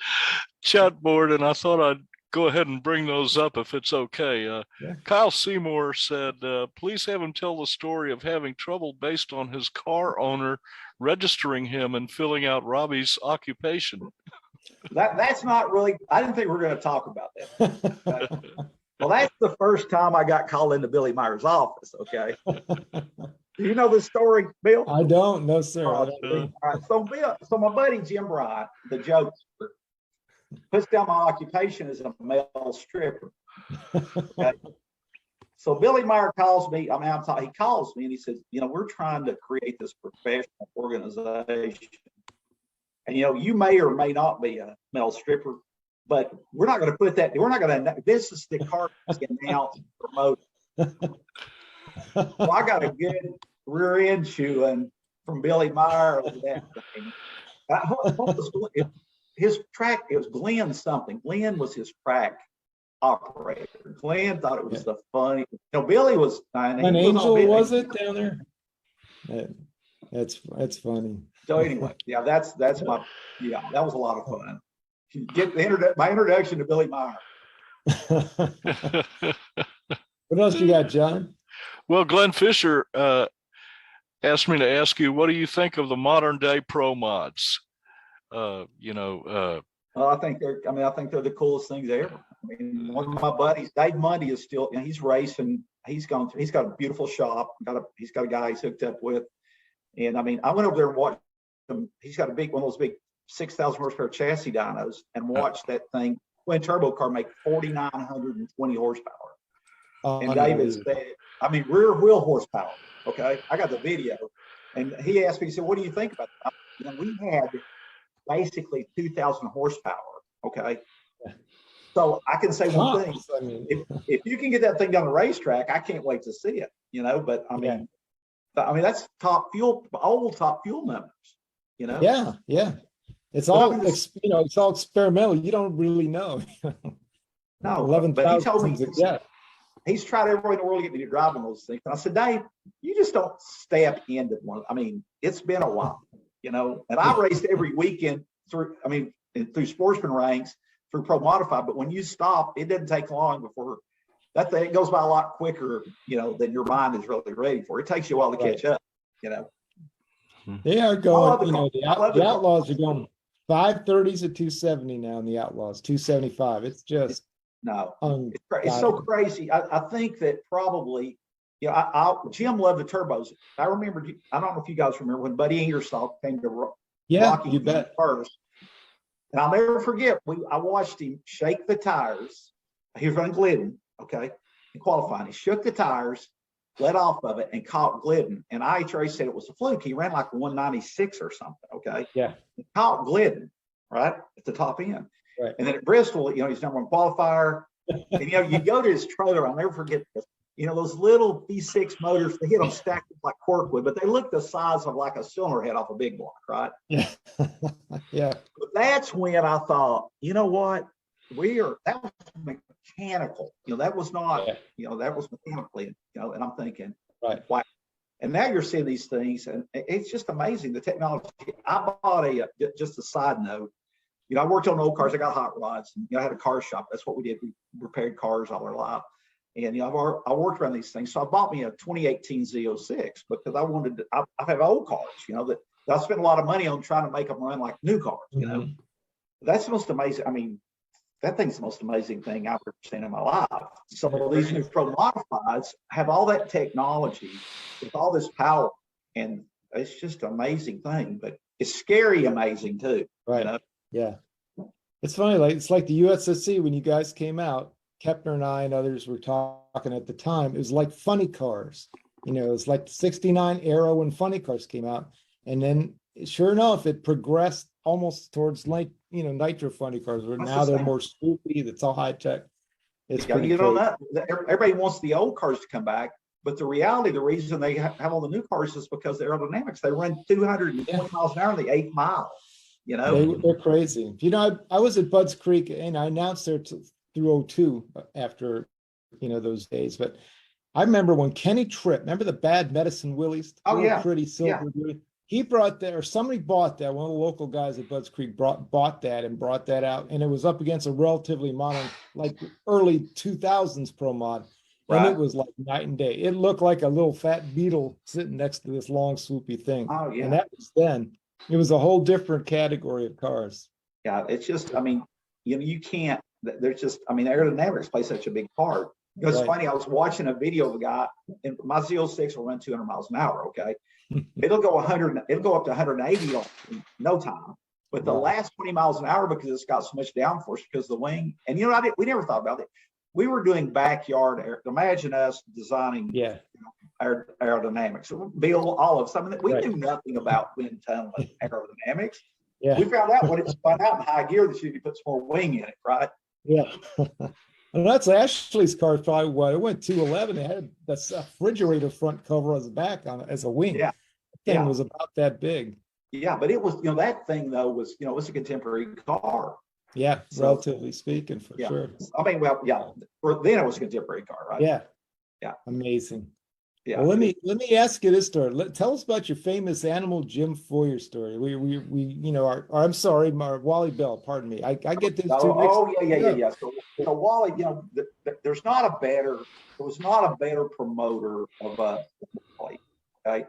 chat board, and I thought I'd go ahead and bring those up if it's okay. Kyle Seymour said, please have him tell the story of having trouble based on his car owner registering him and filling out Robbie's occupation. That's not really, I didn't think we were going to talk about that. Well, that's the first time I got called into Billy Meyer's office, okay? Do you know this story, Bill? I don't, no, sir. All right, so my buddy Jim Bryant, the jokester, puts down my occupation as a male stripper. Okay? So Billy Meyer calls me, he calls me and he says, we're trying to create this professional organization. And, you may or may not be a male stripper, but we're not going to put that, this is the car announce and promote. So I got a good rear end chewing from Billy Meyer over that thing. His track, it was Glenn something. Glenn was his track operator. Glenn thought it was the funny. Billy was. An Angel was it down there? That's funny. So anyway, that was a lot of fun. Get my introduction to Billy Meyer. What else you got, John? Well, Glenn Fisher asked me to ask you, what do you think of the modern day pro mods? I think they're the coolest things ever. I mean, one of my buddies, Dave Mundy, is still, he's racing. He's got a beautiful shop. He's got a guy he's hooked up with. And I mean, I went over there and watched him. He's got one of those big 6,000 horsepower chassis dynos, and watched that thing, twin turbo car, make 4,920 horsepower. And David said, rear wheel horsepower. Okay. I got the video. And he asked me, he said, what do you think about that? We had basically 2,000 horsepower. Okay. So I can say one thing. If you can get that thing down the racetrack, I can't wait to see it, but that's old top fuel numbers, Yeah. It's all, it's all experimental. You don't really know. No, 11,000. But he told me, he's tried everywhere in the world to get me to drive on those things. And I said, Dave, you just don't step into one. It's been a while, and I raced every weekend through sportsman ranks, through Pro Modified. But when you stop, it doesn't take long before that thing goes by a lot quicker, than your mind is really ready for. It takes you a while to catch up, They are going, the Outlaws are going 530s at 270 now in the Outlaws, 275. It's just it's so crazy. I think that probably, Jim loved the turbos. I remember, I don't know if you guys remember when Buddy Ingersoll came to Rocky, you bet. First. And I'll never forget, I watched him shake the tires. He was running Glidden, okay, in qualifying. He shook the tires, let off of it, and caught Glidden. And IHRA said it was a fluke. He ran like 196 or something, okay? Yeah. He caught Glidden, right, at the top end. Right. And then at Bristol, he's number one qualifier. And, you go to his trailer, I'll never forget this. Those little V6 motors, they hit them stacked like corkwood, but they look the size of like a cylinder head off a big block, right? Yeah. Yeah. But that's when I thought, what? That was mechanical. That was not, that was mechanically, and I'm thinking, right. Wow. And now you're seeing these things, and it's just amazing, the technology. I bought just a side note, I worked on old cars. I got hot rods, and I had a car shop. That's what we did. We repaired cars all our life. And I worked around these things. So I bought me a 2018 Z06 because I wanted to, I have old cars, that I spent a lot of money on trying to make them run like new cars, Mm-hmm. That's the most amazing. That thing's the most amazing thing I've ever seen in my life. So these new Pro Modifieds have all that technology with all this power. And it's just an amazing thing, but it's scary amazing too. Right. Yeah. It's funny, like it's like the USSC when you guys came out, Kepner and I and others were talking at the time. It was like funny cars. You know, it was like 69 Aero when funny cars came out. And then sure enough, it progressed almost towards like, nitro funny cars, where now they're more swoopy, that's all high tech. It's pretty crazy. Everybody wants the old cars to come back, but the reality, the reason they have all the new cars is because the aerodynamics. They run 220 miles an hour in the 8th mile. They're crazy. I was at Budds Creek and I announced there through 02 after, those days. But I remember when Kenny Tripp, remember the Bad Medicine Willies? Oh, yeah. Pretty silver. Yeah. He brought that, or somebody bought that. One of the local guys at Budds Creek bought that and brought that out. And it was up against a relatively modern, like early 2000s Pro Mod. And it was like night and day. It looked like a little fat beetle sitting next to this long swoopy thing. Oh, yeah. And that was then. It was a whole different category of cars. Yeah, it's just, you can't, there's just, aerodynamics play such a big part. It's funny, I was watching a video of a guy, and my Z06 will run 200 miles an hour, okay? It'll go up to 180 in no time. But the last 20 miles an hour, because it's got so much downforce because of the wing, and we never thought about it. We were doing backyard, imagine us designing aerodynamics. Bill, all of something that we knew nothing about wind tunnel aerodynamics. Yeah. We found out when it spun out in high gear that you could put some more wing in it, right? Yeah. And that's Ashley's car, probably what it went 211. It had the refrigerator front cover as a back on it as a wing. Yeah. The thing was about that big. Yeah, but it was, that thing though was, it was a contemporary car. Yeah, so, relatively speaking, for sure. For then it was a contemporary car, right? Yeah. Yeah. Amazing. Yeah. Well, let me ask you this story. Tell us about your famous animal Jim Foyer story. I'm sorry, Wally Bell. Pardon me. I get this. Yeah. So Wally, there was not a better promoter of a plate. Okay,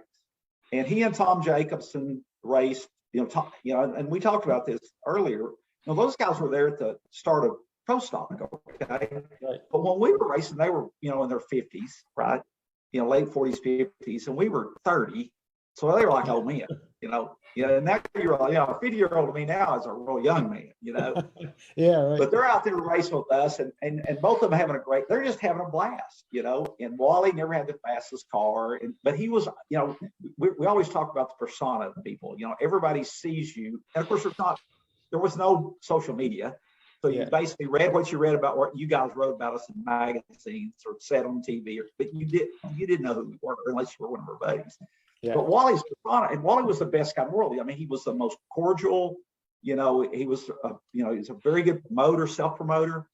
and he and Tom Jacobson raced. And we talked about this earlier. Those guys were there at the start of Pro Stock. Okay, right. But when we were racing, they were in their 50s, right? Late 40s, 50s, and we were 30. So they were like old men, and now you're a 50-year-old to me now is a real young man, Yeah, right. But they're out there racing with us, and both of them they're just having a blast, and Wally never had the fastest car, but he was, we always talk about the persona of people, everybody sees you. And of course, there was no social media. So you basically read what you read about what you guys wrote about us in magazines or said on TV, but you didn't know who we were unless you were one of our buddies. Yeah. But Wally's persona, and Wally was the best guy in the world. He was the most cordial. He was he's a very good promoter, self-promoter.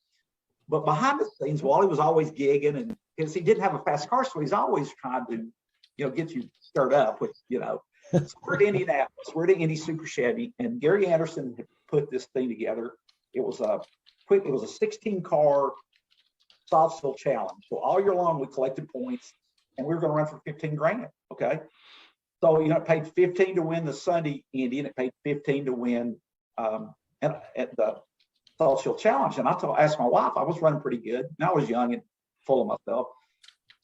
But behind the scenes, Wally was always gigging, and because he didn't have a fast car, so he's always trying to get you stirred up with So we're at Indianapolis, we're at Indy Super Chevy, and Gary Anderson had put this thing together. It was a 16-car soft still challenge. So all year long we collected points, and we were going to run for 15 grand. Okay, so it paid 15 to win the Sunday Indy, and it paid 15 to win at the soft still challenge. And I asked my wife, I was running pretty good, and I was young and full of myself.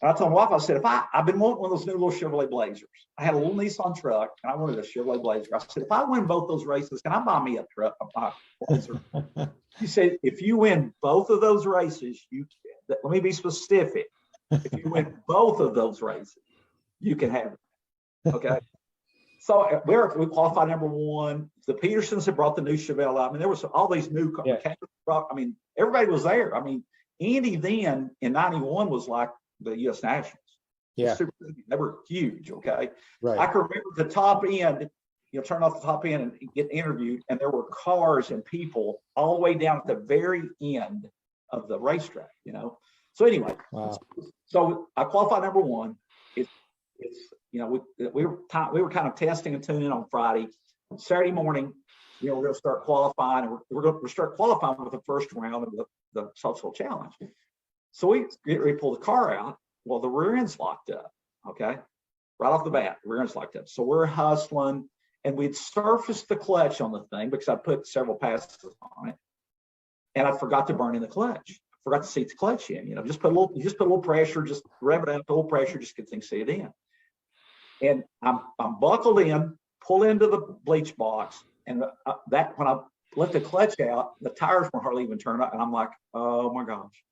And I told my wife, I said, I've been wanting one of those new little Chevrolet Blazers. I had a little Nissan truck, and I wanted a Chevrolet Blazer. I said, if I win both those races, can I buy me a truck, a Blazer? She said, if you win both of those races, let me be specific. If you win both of those races, you can have it. Okay. So we qualified number one. The Petersons had brought the new Chevelle out. There was all these new cars. Yeah. Everybody was there. Andy then in 91 was like the U.S. Nationals. Yeah. They were huge. Okay. Right. I can remember the top end, turn off the top end and get interviewed. And there were cars and people all the way down at the very end of the racetrack, So anyway, so I qualified number one. We were kind of testing and tuning on Friday. Saturday morning, we're going to start qualifying, and we're going to start qualifying with the first round of the soft still challenge. So we get ready to pull the car out. Well, the rear end's locked up. Okay, right off the bat, the rear end's locked up. So we're hustling, and we'd surfaced the clutch on the thing because I put several passes on it, and I forgot to burn in the clutch. Forgot to seat the clutch in. Just put a little pressure, just rev it up, a little pressure, just get things seated in. And I'm buckled in, pull into the bleach box, and that when I let the clutch out, the tires weren't hardly even turned up, and I'm like, oh my gosh.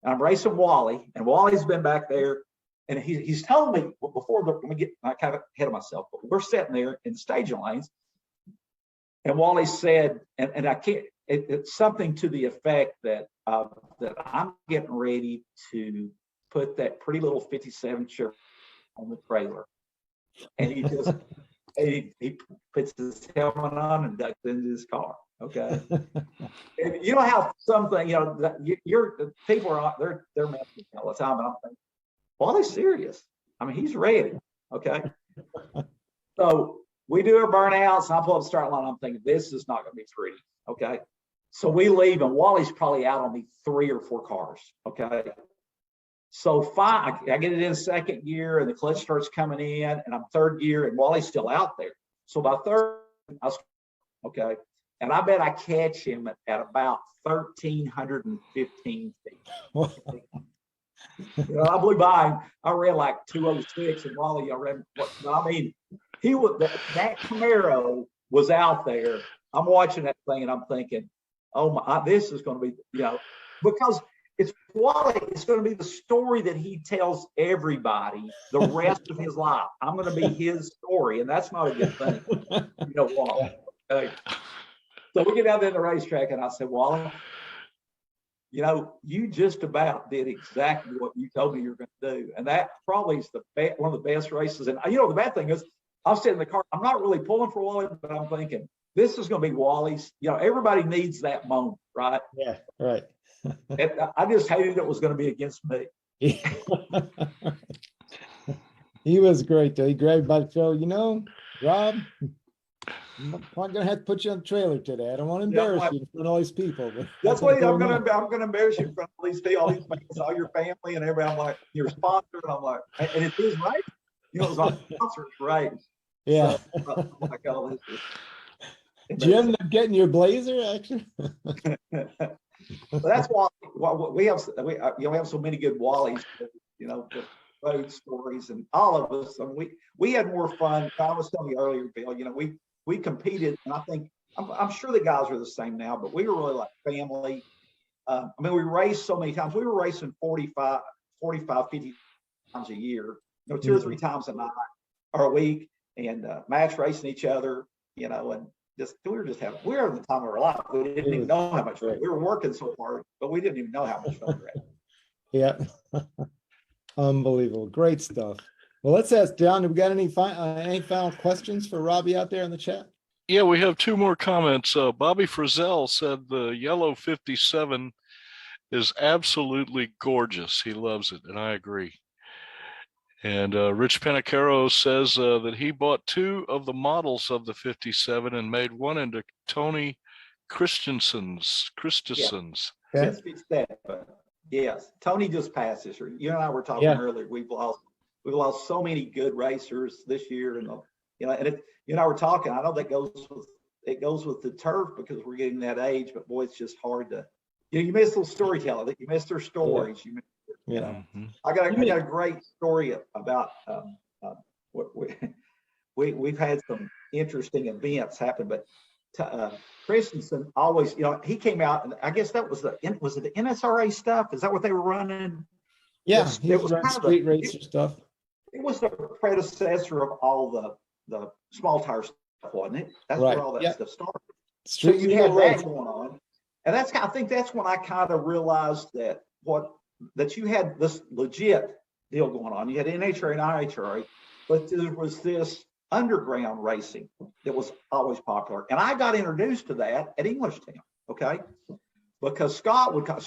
And I'm racing Wally, and Wally's been back there, and he's told me before I kind of ahead of myself, but we're sitting there in the staging lanes, and Wally said, and I can't, it's something to the effect that that I'm getting ready to put that pretty little 57 Chevrolet on the trailer. And he just, he puts his helmet on and ducks into his car. Okay. And you know how something, the people are, they're messing all the time. And I'm thinking, Wally's serious. I mean, he's ready. Okay. So we do our burnouts. I pull up the start line. I'm thinking, this is not going to be pretty. Okay. So we leave, and Wally's probably out on me 3 or 4 cars. Okay. So fine, I get it in second gear, and the clutch starts coming in, and I'm third gear, and Wally's still out there. So by third, okay. And I bet I catch him at about 1,315 feet. I blew by him. I ran like 206, and Wally, I mean, he was that Camaro was out there. I'm watching that thing, and I'm thinking, oh my, this is going to be, because it's Wally. It's going to be the story that he tells everybody the rest of his life. I'm going to be his story, and that's not a good thing. Wally. Okay. So we get out there in the racetrack, and I said, Wally, you just about did exactly what you told me you were going to do, and that probably is one of the best races. And the bad thing is, I'm sitting in the car. I'm not really pulling for Wally, but I'm thinking this is going to be Wally's. Everybody needs that moment, right? Yeah, right. And I just hated it was going to be against me. He was great though. He grabbed by the throat. Rob, I'm going to have to put you on the trailer today. I don't want to embarrass you in front of all these people. That's what I'm going to embarrass you in front of all these fans, all your family and everybody. I'm like, your sponsor, and I'm like, and it's his right. It's our sponsor's right. Yeah. So, I'm like, oh, this is. Did you end up getting your blazer actually? But that's why we have so many good Wallies, the road stories, and all of us. And we had more fun. I was telling you earlier, Bill. We competed, and I think I'm sure the guys are the same now, but we were really like family. We raced so many times. We were racing 45, 50 times a year. 2 or 3 times a night or a week, and match racing each other. And we were having the time of our life. We didn't even know how much we were working so hard, but we didn't even know how much fun we had. Yeah. Unbelievable. Great stuff. Well, let's ask John, have we got any final questions for Robbie out there in the chat? Yeah, we have 2 more comments. Bobby Frizzell said the yellow 57 is absolutely gorgeous. He loves it, and I agree. And Rich Panacaro says that he bought 2 of the models of the 57 and made one into Tony Christensen's. Yes, yes, Tony just passed this year. You and I were talking earlier. We've lost so many good racers this year, and you and I were talking. I know that goes with the turf because we're getting that age. But boy, it's just hard to. You miss little storytelling. You miss their stories. I got a great story about we've had some interesting events happen, but Christensen always, he came out, and I guess that was the NSRA stuff. Is that what they were running? Yeah, it was kind of street racer stuff. It was the predecessor of all the small tire stuff, wasn't it? That's right. Where all that stuff started. So you had that going on, and I think that's when I kind of realized that you had this legit deal going on. You had NHRA and IHRA, but there was this underground racing that was always popular. And I got introduced to that at Englishtown, okay? Because Scott would call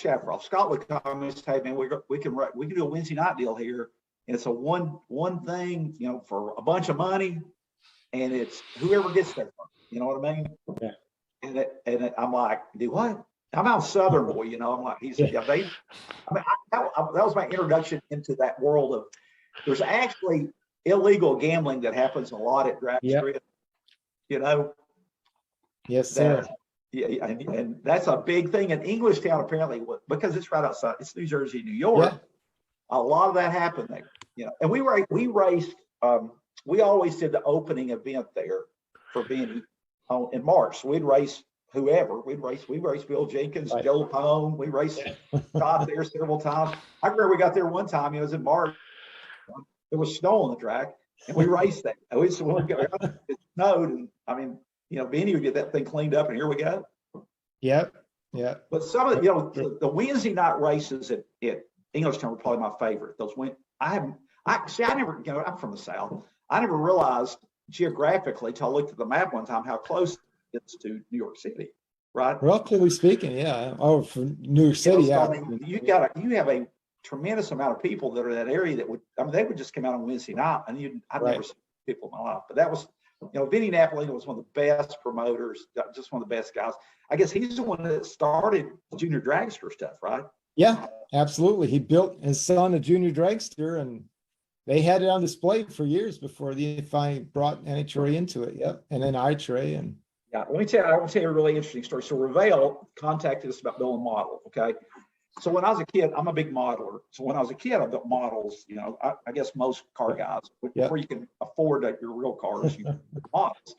me and say, hey, man, we can do a Wednesday night deal here. And it's a one thing, for a bunch of money, and it's whoever gets there first. You know what I mean? Yeah. And I'm like, do what? I'm out Southern boy, I'm like, that was my introduction into that world of, there's actually illegal gambling that happens a lot at drag strip, Yes, sir. Yeah, and that's a big thing in Englishtown, apparently, because it's right outside, it's New Jersey, New York. Yeah. A lot of that happened there, and we raced we always did the opening event there for Benny in March. So we'd race whoever. We raced Bill Jenkins, Right. Joe Pone. We raced Scott there several times. I remember we got there one time. It was in March. There was snow on the track, and we raced that. It snowed, and I mean, Benny would get that thing cleaned up, and here we go. Yep. Yeah. But some of the Wednesday night races at Englishtown were probably my favorite. Those I never, I'm from the South. I never realized geographically till I looked at the map one time how close it is to New York City, right? Relatively speaking, yeah. Oh, from New York City, So, yeah. I mean, you have a tremendous amount of people that are in that area that they would just come out on Wednesday night, and I've never seen people in my life. But that was, Vinny Napolino was one of the best promoters, just one of the best guys. I guess he's the one that started junior dragster stuff, right? Yeah, absolutely. He built his son a junior dragster, and they had it on display for years before they finally brought NHRA into it. Yep, and then iTray and. Yeah, I want to tell you a really interesting story. So Revell contacted us about building a model. Okay. So when I was a kid, I'm a big modeler. So when I was a kid, I built models, I guess most car guys, before you can afford your real cars, you build models.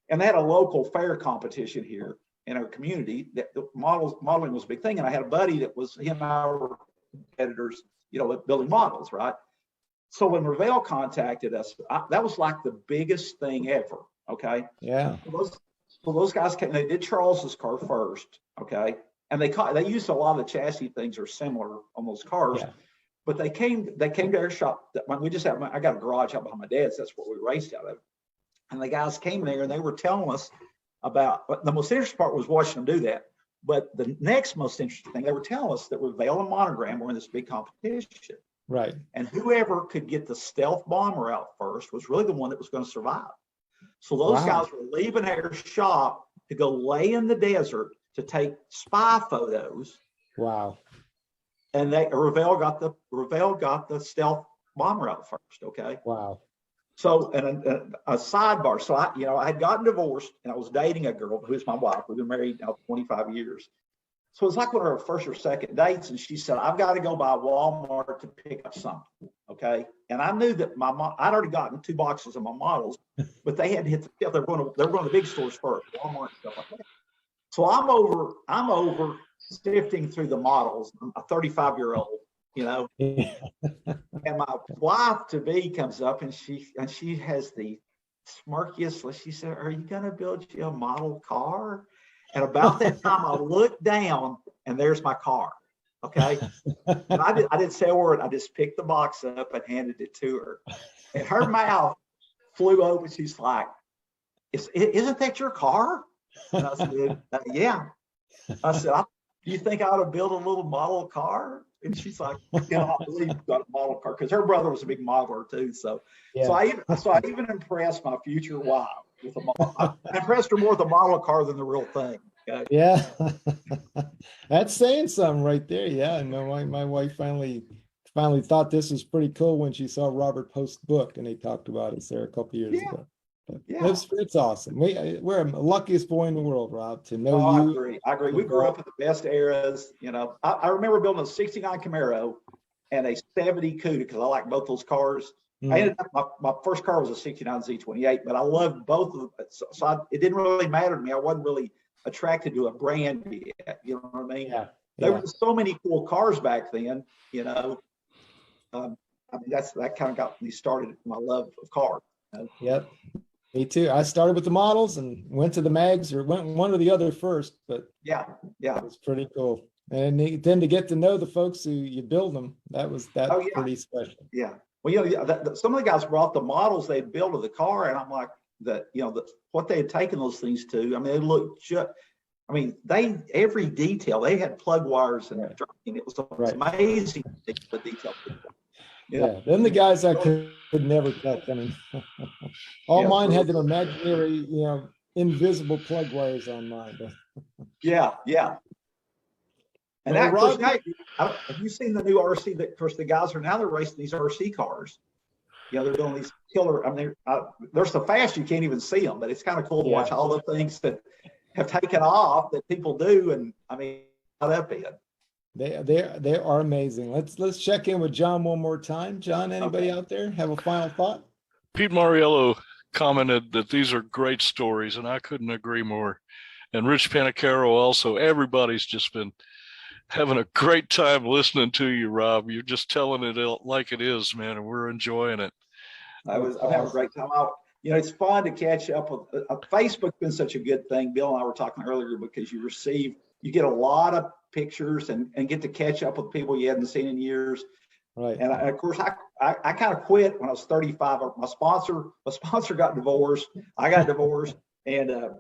And they had a local fair competition here in our community that the modeling was a big thing. And I had a buddy that was, he and I were competitors, at building models, right? So when Revell contacted us, that was like the biggest thing ever. Okay. Yeah. So those guys came, they did Charles's car first. Okay. And they used a lot of the chassis things are similar on those cars, but they came to our shop. I got a garage out behind my dad's. That's what we raced out of. And the guys came there and they were telling us about, the most interesting part was watching them do that. But the next most interesting thing, they were telling us that Revell and Monogram were in this big competition. Right. And whoever could get the stealth bomber out first was really the one that was going to survive. So those guys were leaving our shop to go lay in the desert to take spy photos. Wow. And Revell got the stealth bomber out first. Okay. Wow. So, and a sidebar. So I had gotten divorced and I was dating a girl who's my wife. We've been married now 25 years. So it was like one of our first or second dates. And she said, I've got to go by Walmart to pick up something. Okay. And I knew that I'd already gotten 2 boxes of my models, but they had to hit the shelf. They were going to the big stores first, Walmart and stuff like that. So I'm over sifting through the models. I'm a 35-year-old, and my wife to be comes up and she has the smirkiest. She said, "Are you going to build you a model car?" And about that time, I looked down and there's my car. Okay, and I didn't say a word. I just picked the box up and handed it to her, and her mouth flew open. She's like, "Isn't that your car?" And I said, "Yeah." I said, "Do you think I ought to build a little model car?" And she's like, "I believe you've got a model car," because her brother was a big modeler too. So I even impressed my future wife with a model. I impressed her more with a model car than the real thing. Okay? Yeah, that's saying something right there. Yeah, no, my wife finally thought this was pretty cool when she saw Robert Post's book and they talked about it there a couple years ago. Yeah, it's awesome. We're the luckiest boy in the world, Rob, to know you. I agree. We grew up in the best eras. I remember building a '69 Camaro and a '70 Cuda because I like both those cars. I ended up, my first car was a '69 Z28, but I loved both of them. So it didn't really matter to me. I wasn't really attracted to a brand yet. You know what I mean? Yeah. There were so many cool cars back then. I mean, that kind of got me started my love of cars. Yep. Me too. I started with the models and went to the mags or went one or the other first, but yeah, it was pretty cool. And then to get to know the folks who you build them, that's pretty special. Yeah. Well, some of the guys brought the models they'd built of the car, and I'm like, what they had taken those things to. I mean, they looked every detail. They had plug wires and it was amazing the detail. Yeah, then the guys I could never touch. I mean, mine had them imaginary, invisible plug wires on mine. But. Yeah. And have you seen the new RC? That, of course, the guys they're racing these RC cars. They're doing these killer. I mean, they're so fast you can't even see them. But it's kind of cool to watch all the things that have taken off that people do, and I mean, not up in. They are amazing. Let's check in with John one more time. John, anybody out there have a final thought? Pete Mariello commented that these are great stories, and I couldn't agree more. And Rich Panicaro also. Everybody's just been having a great time listening to you, Rob. You're just telling it like it is, man, and we're enjoying it. I'm having a great time. It's fun to catch up with. Facebook's been such a good thing. Bill and I were talking earlier because you get a lot of pictures and get to catch up with people you hadn't seen in years. Right. And of course, I kind of quit when I was 35. My sponsor got divorced. I got divorced, and it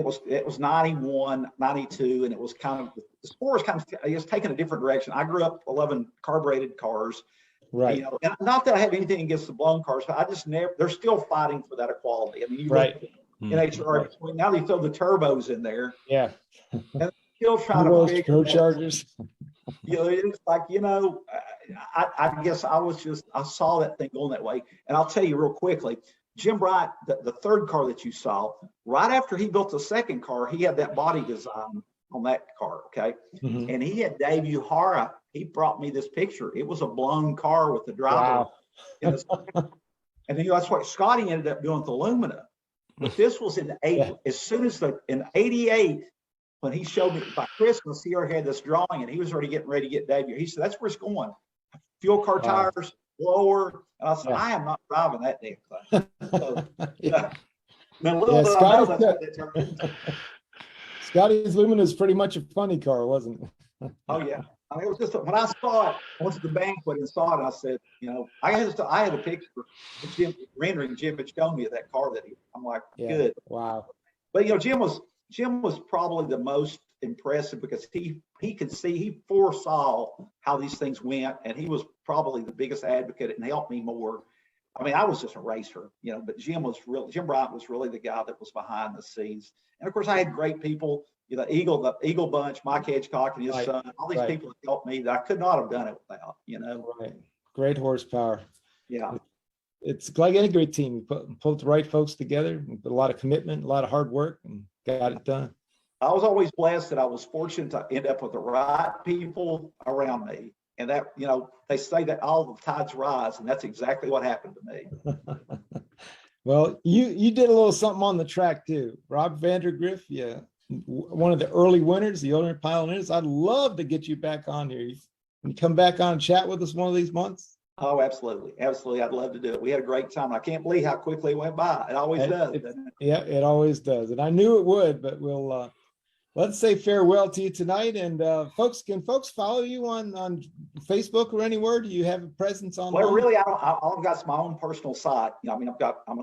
was 91, 92, and it was kind of, the sport was kind of, it was taking a different direction. I grew up loving carbureted cars. Right. And not that I have anything against the blown cars, but I just they're still fighting for that equality. I mean, you look at NHR, now they throw the turbos in there. Yeah. And still trying to figure out chargers. It's like, I guess I saw that thing going that way. And I'll tell you real quickly, Jim Bryant, the third car that you saw, right after he built the second car, he had that body design on that car, okay? Mm-hmm. And he had Dave Uhara. He brought me this picture. It was a blown car with the driver. Wow. And then that's what Scotty ended up doing with Illumina. But this was in as soon as in 88, when he showed me by Christmas, he already had this drawing and he was already getting ready to get debut. He said, that's where it's going. Fuel car tires, blower. And I said, I am not driving that damn thing. So, now, little did I know that's what that turned into. Scotty's Lumina is pretty much a funny car, wasn't it? Oh, yeah. I mean, it was just, when I saw it, I went to the banquet and saw it, I said, I had a picture of Jim rendering Jim had shown me of that car I'm like, good. Wow. But, Jim was probably the most impressive because he could see, he foresaw how these things went, and he was probably the biggest advocate and helped me more. I mean, I was just a racer, but Jim Bryant was really the guy that was behind the scenes. And of course, I had great people, the Eagle Bunch, Mike Hedgecock and his son, all these people that helped me that I could not have done it without, Right. Great horsepower. Yeah. It's like any great team. You pull the right folks together, with a lot of commitment, a lot of hard work, and got it done. I was always blessed that I was fortunate to end up with the right people around me. And that, they say that all the tides rise, and that's exactly what happened to me. Well, you did a little something on the track too. Rob Vandergriff, one of the early winners, the owner pioneers. I'd love to get you back on here. Can you come back on and chat with us one of these months? Oh, absolutely. Absolutely. I'd love to do it. We had a great time. I can't believe how quickly it went by. It always does. Yeah, it always does. And I knew it would, but we'll let's say farewell to you tonight. And can folks follow you on Facebook or anywhere? Do you have a presence online? Well, really, I've got my own personal site. I mean, I'm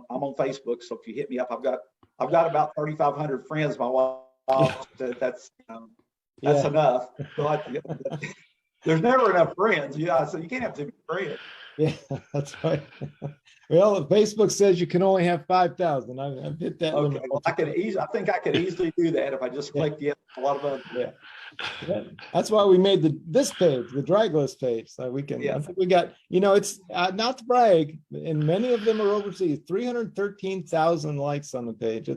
on Facebook. So if you hit me up, I've got about 3,500 friends. My wife, that's enough. So there's never enough friends. So you can't have too many friends. Yeah, that's right. Well, Facebook says you can only have 5,000. I've hit that limit. Well, I think I could easily do that if I just clicked a lot of other. Yeah. That's why we made this page, the drag list page, so we can. I think we got. It's not to brag, and many of them are overseas. 313,000 likes on the page.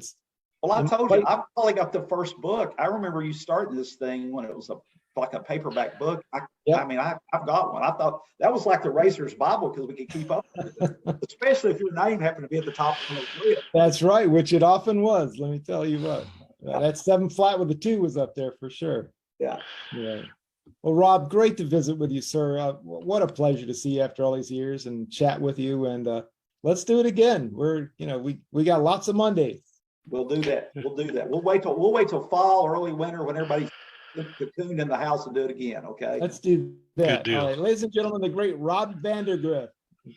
Well, I told you, I probably got the first book. I remember you starting this thing when it was like a paperback book. I mean, I've got one. I thought that was like the Racer's Bible because we could keep up with it, especially if your name happened to be at the top of the list. That's right, which it often was. Let me tell you what. That 7 flat with the 2 was up there for sure. Yeah. Well, Rob, great to visit with you, sir. What a pleasure to see you after all these years and chat with you. And let's do it again. We got lots of Mondays. We'll do that. We'll wait till fall, early winter when everybody's cocooned in the house and do it again. Okay. Let's do that. Good deal. All right, ladies and gentlemen, the great Rob Vandergriff.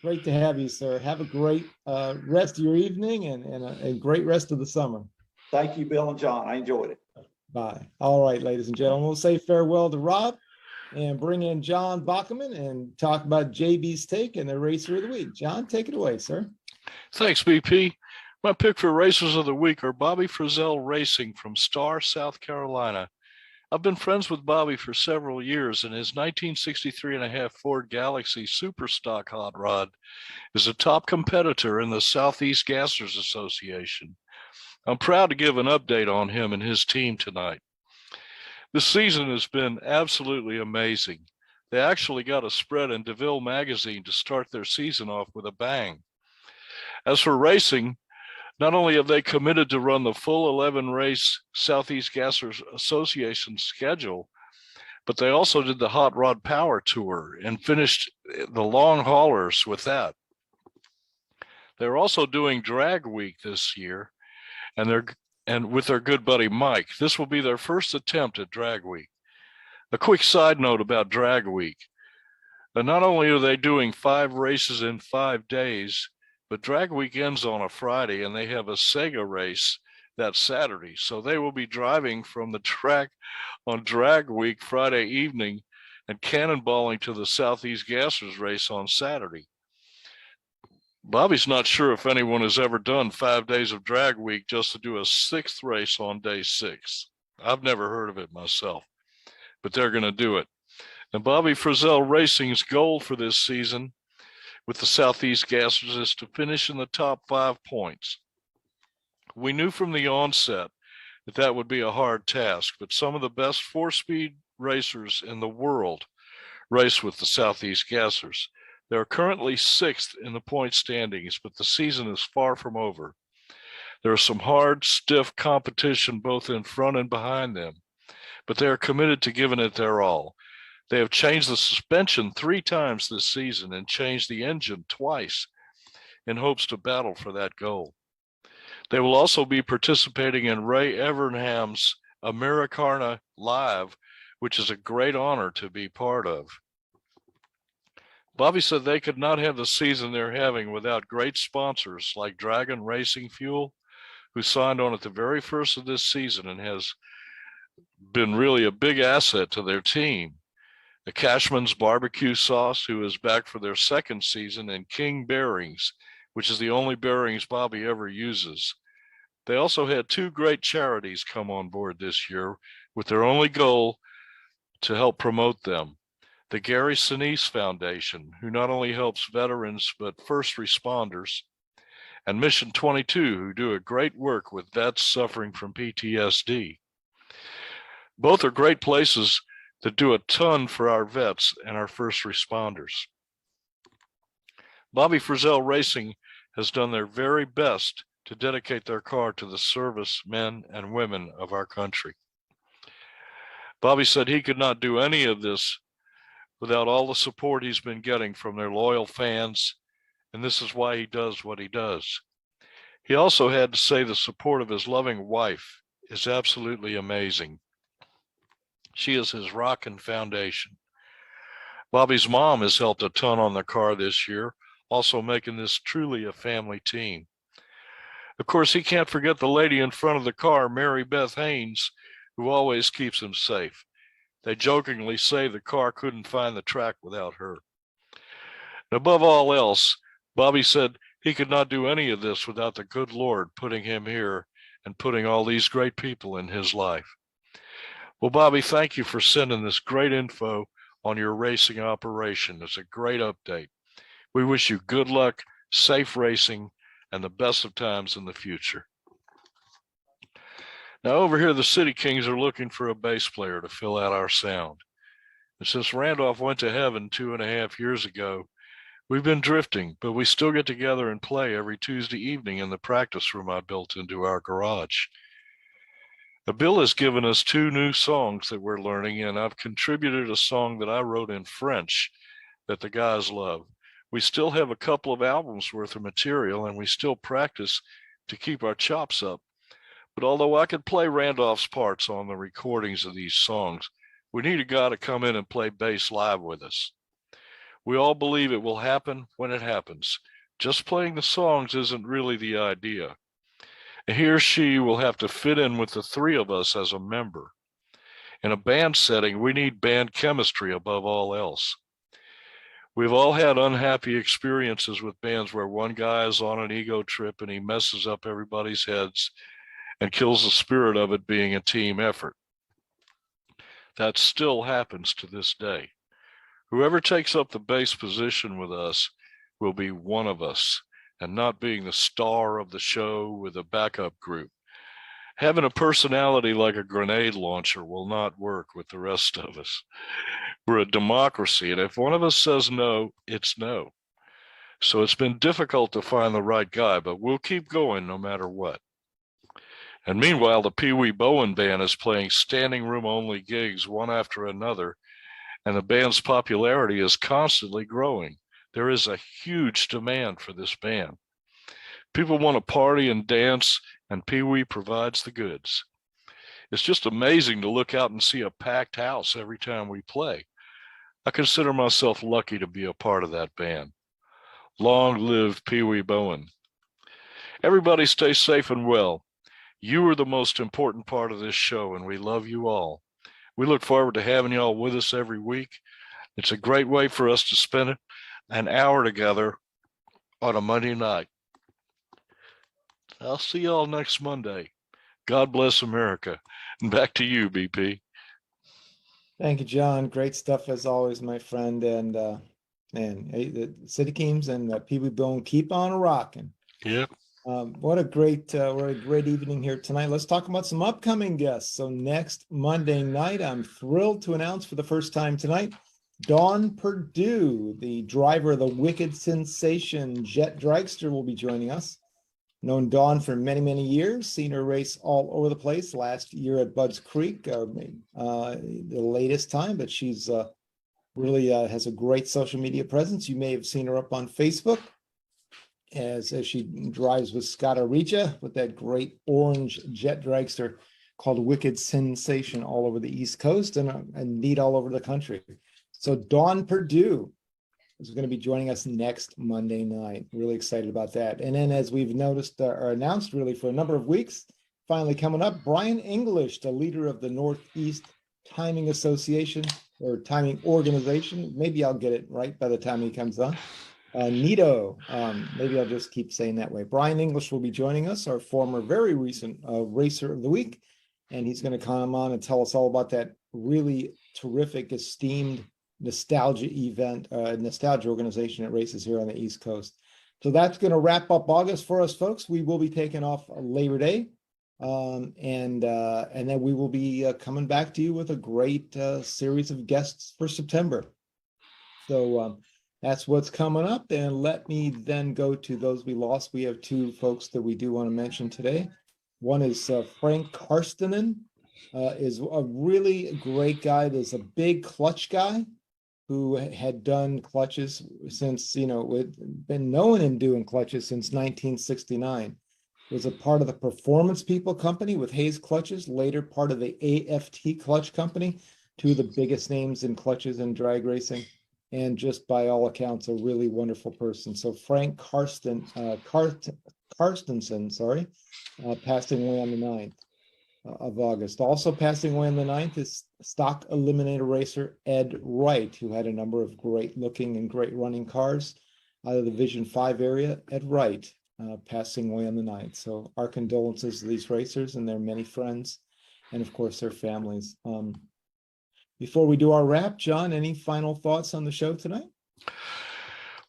Great to have you, sir. Have a great rest of your evening and a great rest of the summer. Thank you, Bill and John. I enjoyed it. Bye. All right, ladies and gentlemen, we'll say farewell to Rob and bring in John Bachman and talk about JB's take and the Racer of the Week. John, take it away, sir. Thanks, BP. My pick for Racers of the Week are Bobby Frizzell Racing from Star, South Carolina. I've been friends with Bobby for several years, and his 1963.5 Ford Galaxy Super Stock hot rod is a top competitor in the Southeast Gassers Association. I'm proud to give an update on him and his team tonight. This season has been absolutely amazing. They actually got a spread in DeVille magazine to start their season off with a bang. As for racing, not only have they committed to run the full 11-race Southeast Gassers Association schedule, but they also did the Hot Rod Power Tour and finished the long haulers with that. They're also doing Drag Week this year, and with their good buddy Mike. This will be their first attempt at Drag Week. A quick side note about Drag Week. Not only are they doing 5 races in 5 days, but Drag Week ends on a Friday, and they have a Sega race that Saturday. So they will be driving from the track on Drag Week Friday evening and cannonballing to the Southeast Gassers race on Saturday. Bobby's not sure if anyone has ever done 5 days of Drag Week just to do a 6th race on day 6. I've never heard of it myself, but they're going to do it. And Bobby Frizzell Racing's goal for this season with the Southeast Gassers is to finish in the top 5 points. We knew from the onset that that would be a hard task, but some of the best 4-speed racers in the world race with the Southeast Gassers. They are currently 6th in the point standings, but the season is far from over. There is some hard, stiff competition both in front and behind them, but they are committed to giving it their all. They have changed the suspension 3 times this season and changed the engine twice in hopes to battle for that goal. They will also be participating in Ray Evernham's Americana Live, which is a great honor to be part of. Bobby said they could not have the season they're having without great sponsors like Dragon Racing Fuel, who signed on at the very first of this season and has been really a big asset to their team. The Cashman's Barbecue Sauce, who is back for their 2nd season, and King Bearings, which is the only bearings Bobby ever uses. They also had 2 great charities come on board this year with their only goal to help promote them. The Gary Sinise Foundation, who not only helps veterans but first responders, and Mission 22, who do a great work with vets suffering from PTSD. Both are great places that do a ton for our vets and our first responders. Bobby Frizzell Racing has done their very best to dedicate their car to the service men and women of our country. Bobby said he could not do any of this without all the support he's been getting from their loyal fans, and this is why he does what he does. He also had to say the support of his loving wife is absolutely amazing. She is his rock and foundation. Bobby's mom has helped a ton on the car this year, also making this truly a family team. Of course, he can't forget the lady in front of the car, Mary Beth Haynes, who always keeps him safe. They jokingly say the car couldn't find the track without her. And above all else, Bobby said he could not do any of this without the good Lord putting him here and putting all these great people in his life. Well, Bobby, thank you for sending this great info on your racing operation. It's a great update. We wish you good luck, safe racing, and the best of times in the future. Now over here, the City Kings are looking for a bass player to fill out our sound. And since Randolph went to heaven 2.5 years ago, we've been drifting, but we still get together and play every Tuesday evening in the practice room I built into our garage. Bill has given us 2 new songs that we're learning, and I've contributed a song that I wrote in French that the guys love. We still have a couple of albums worth of material, and we still practice to keep our chops up. But although I could play Randolph's parts on the recordings of these songs, we need a guy to come in and play bass live with us. We all believe it will happen when it happens. Just playing the songs isn't really the idea. He or she will have to fit in with the 3 of us as a member. In a band setting, we need band chemistry above all else. We've all had unhappy experiences with bands where one guy is on an ego trip and he messes up everybody's heads and kills the spirit of it being a team effort. That still happens to this day. Whoever takes up the bass position with us will be one of us, and not being the star of the show with a backup group. Having a personality like a grenade launcher will not work with the rest of us. We're a democracy, and if one of us says no, it's no. So it's been difficult to find the right guy, but we'll keep going no matter what. And meanwhile, the Pee Wee Bowen Band is playing standing room only gigs one after another, and the band's popularity is constantly growing. There is a huge demand for this band. People want to party and dance, and Pee Wee provides the goods. It's just amazing to look out and see a packed house every time we play. I consider myself lucky to be a part of that band. Long live Pee Wee Bowen. Everybody stay safe and well. You are the most important part of this show, and we love you all. We look forward to having you all with us every week. It's a great way for us to spend an hour together on a Monday night. I'll see you all next Monday. God bless America. And back to you, BP. Thank you, John. Great stuff as always, my friend. And the City Keems and Pee Wee Bone keep on rocking. Yep. What a great evening here tonight. Let's talk about some upcoming guests. So next Monday night, I'm thrilled to announce for the first time tonight, Dawn Perdue, the driver of the Wicked Sensation Jet Dragster, will be joining us. Known Dawn for many, many years, seen her race all over the place. Last year at Budds Creek, the latest time, but she's really has a great social media presence. You may have seen her up on Facebook as she drives with Scott Aricha with that great orange jet dragster called Wicked Sensation all over the East Coast and neat all over the country. So Dawn Perdue is going to be joining us next Monday night. Really excited about that. And then as we've noticed or announced really for a number of weeks, finally coming up, Brian English, the leader of the Northeast Timing Association or Timing Organization. Maybe I'll get it right by the time he comes on. NITO, maybe I'll just keep saying that way. Brian English will be joining us, our former very recent Racer of the Week. And he's going to come on and tell us all about that really terrific, esteemed nostalgia event, nostalgia organization that races here on the East Coast. So that's going to wrap up August for us, folks. We will be taking off Labor Day, and then we will be coming back to you with a great series of guests for September. So that's what's coming up. And let me then go to those we lost. We have two folks that we do want to mention today. One is Frank Karstinen, is a really great guy. There's a big clutch guy who had done clutches since, been known in doing clutches since 1969. Was a part of the Performance People Company with Hayes Clutches, later part of the AFT Clutch Company, two of the biggest names in clutches and drag racing, and just by all accounts, a really wonderful person. So Frank Karstensen, passing away on the 9th of August. Also passing away on the 9th is stock eliminator racer Ed Wright, who had a number of great looking and great running cars out of the Division 5 area. Ed Wright passing away on the 9th. So our condolences to these racers and their many friends, and of course their families. Before we do our wrap, John, any final thoughts on the show tonight?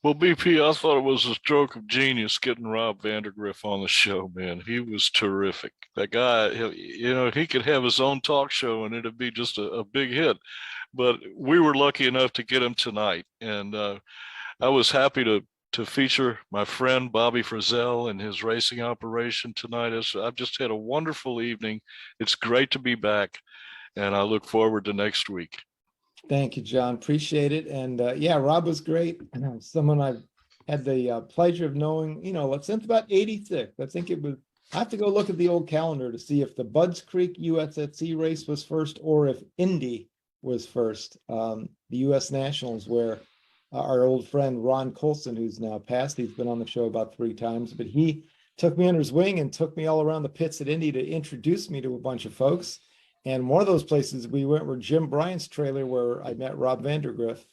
Well, BP, I thought it was a stroke of genius getting Rob Vandergriff on the show, man. He was terrific. That guy, he could have his own talk show and it'd be just a big hit. But we were lucky enough to get him tonight. And I was happy to feature my friend Bobby Frizzell and his racing operation tonight. I've just had a wonderful evening. It's great to be back. And I look forward to next week. Thank you, John. Appreciate it. And Rob was great. Someone I've had the pleasure of knowing, since about 86. I think it was, I have to go look at the old calendar to see if the Budds Creek USSC race was first or if Indy was first. The US Nationals, where our old friend Ron Colson, who's now passed, he's been on the show about 3 times, but he took me under his wing and took me all around the pits at Indy to introduce me to a bunch of folks. And one of those places we went were Jim Bryant's trailer, where I met Rob Vandergriff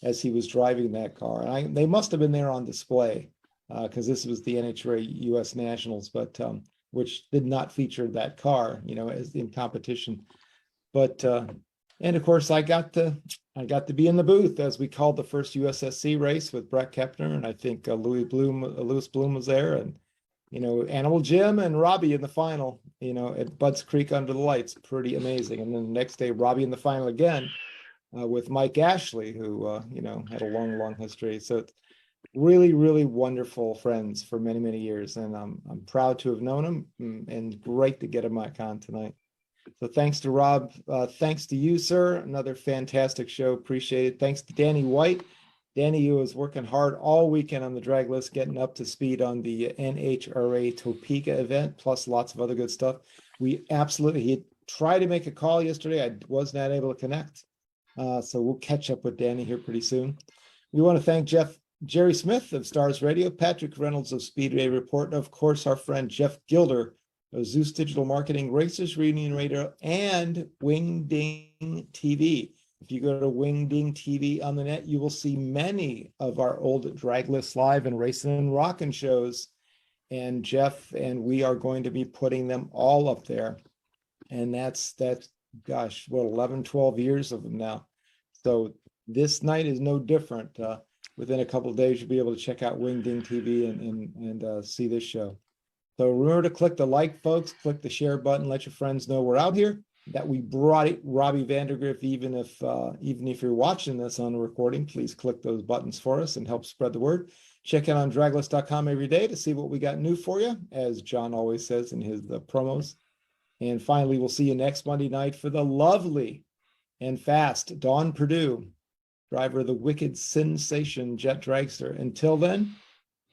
as he was driving that car. And they must have been there on display because this was the NHRA US Nationals, but which did not feature that car, as in competition. But and of course, I got to be in the booth as we called the first USSC race with Brett Kepner, and I think Louis Bloom was there, and Animal Jim and Robbie in the final, at Budds Creek under the lights. Pretty amazing. And then the next day, Robbie in the final again. with Mike Ashley, who, you know, had a long, long history. So it's really, really wonderful friends for many, many years. And I'm proud to have known him and great to get him on tonight. So thanks to Rob. Thanks to you, sir. Another fantastic show. Appreciate it. Thanks to Danny White. Danny, who was working hard all weekend on the drag list, getting up to speed on the NHRA Topeka event, plus lots of other good stuff. He tried to make a call yesterday. I was not able to connect. So we'll catch up with Danny here pretty soon. We want to thank Jerry Smith of Stars Radio, Patrick Reynolds of Speedway Report, and of course, our friend Jeff Gilder of Zeus Digital Marketing, Racers Reunion Radio, and Wingding TV. If you go to Wingding TV on the net, you will see many of our old Drag List Live and Racing and Rockin' shows. And Jeff and we are going to be putting them all up there. And that's gosh, what, 11, 12 years of them now. So this night is no different. Within a couple of days, you'll be able to check out Wingding TV and see this show. So remember to click the like, folks, click the share button, let your friends know we're out here, that we brought it. Robbie Vandergriff, even if you're watching this on the recording, please click those buttons for us and help spread the word. Check in on draglist.com every day to see what we got new for you, as John always says in his promos. And finally, we'll see you next Monday night for the lovely and fast Dawn Purdue, driver of the Wicked Sensation Jet Dragster. Until then,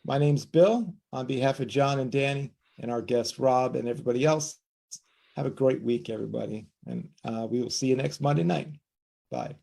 my name's Bill. On behalf of John and Danny and our guest Rob and everybody else, have a great week, everybody. And we will see you next Monday night. Bye.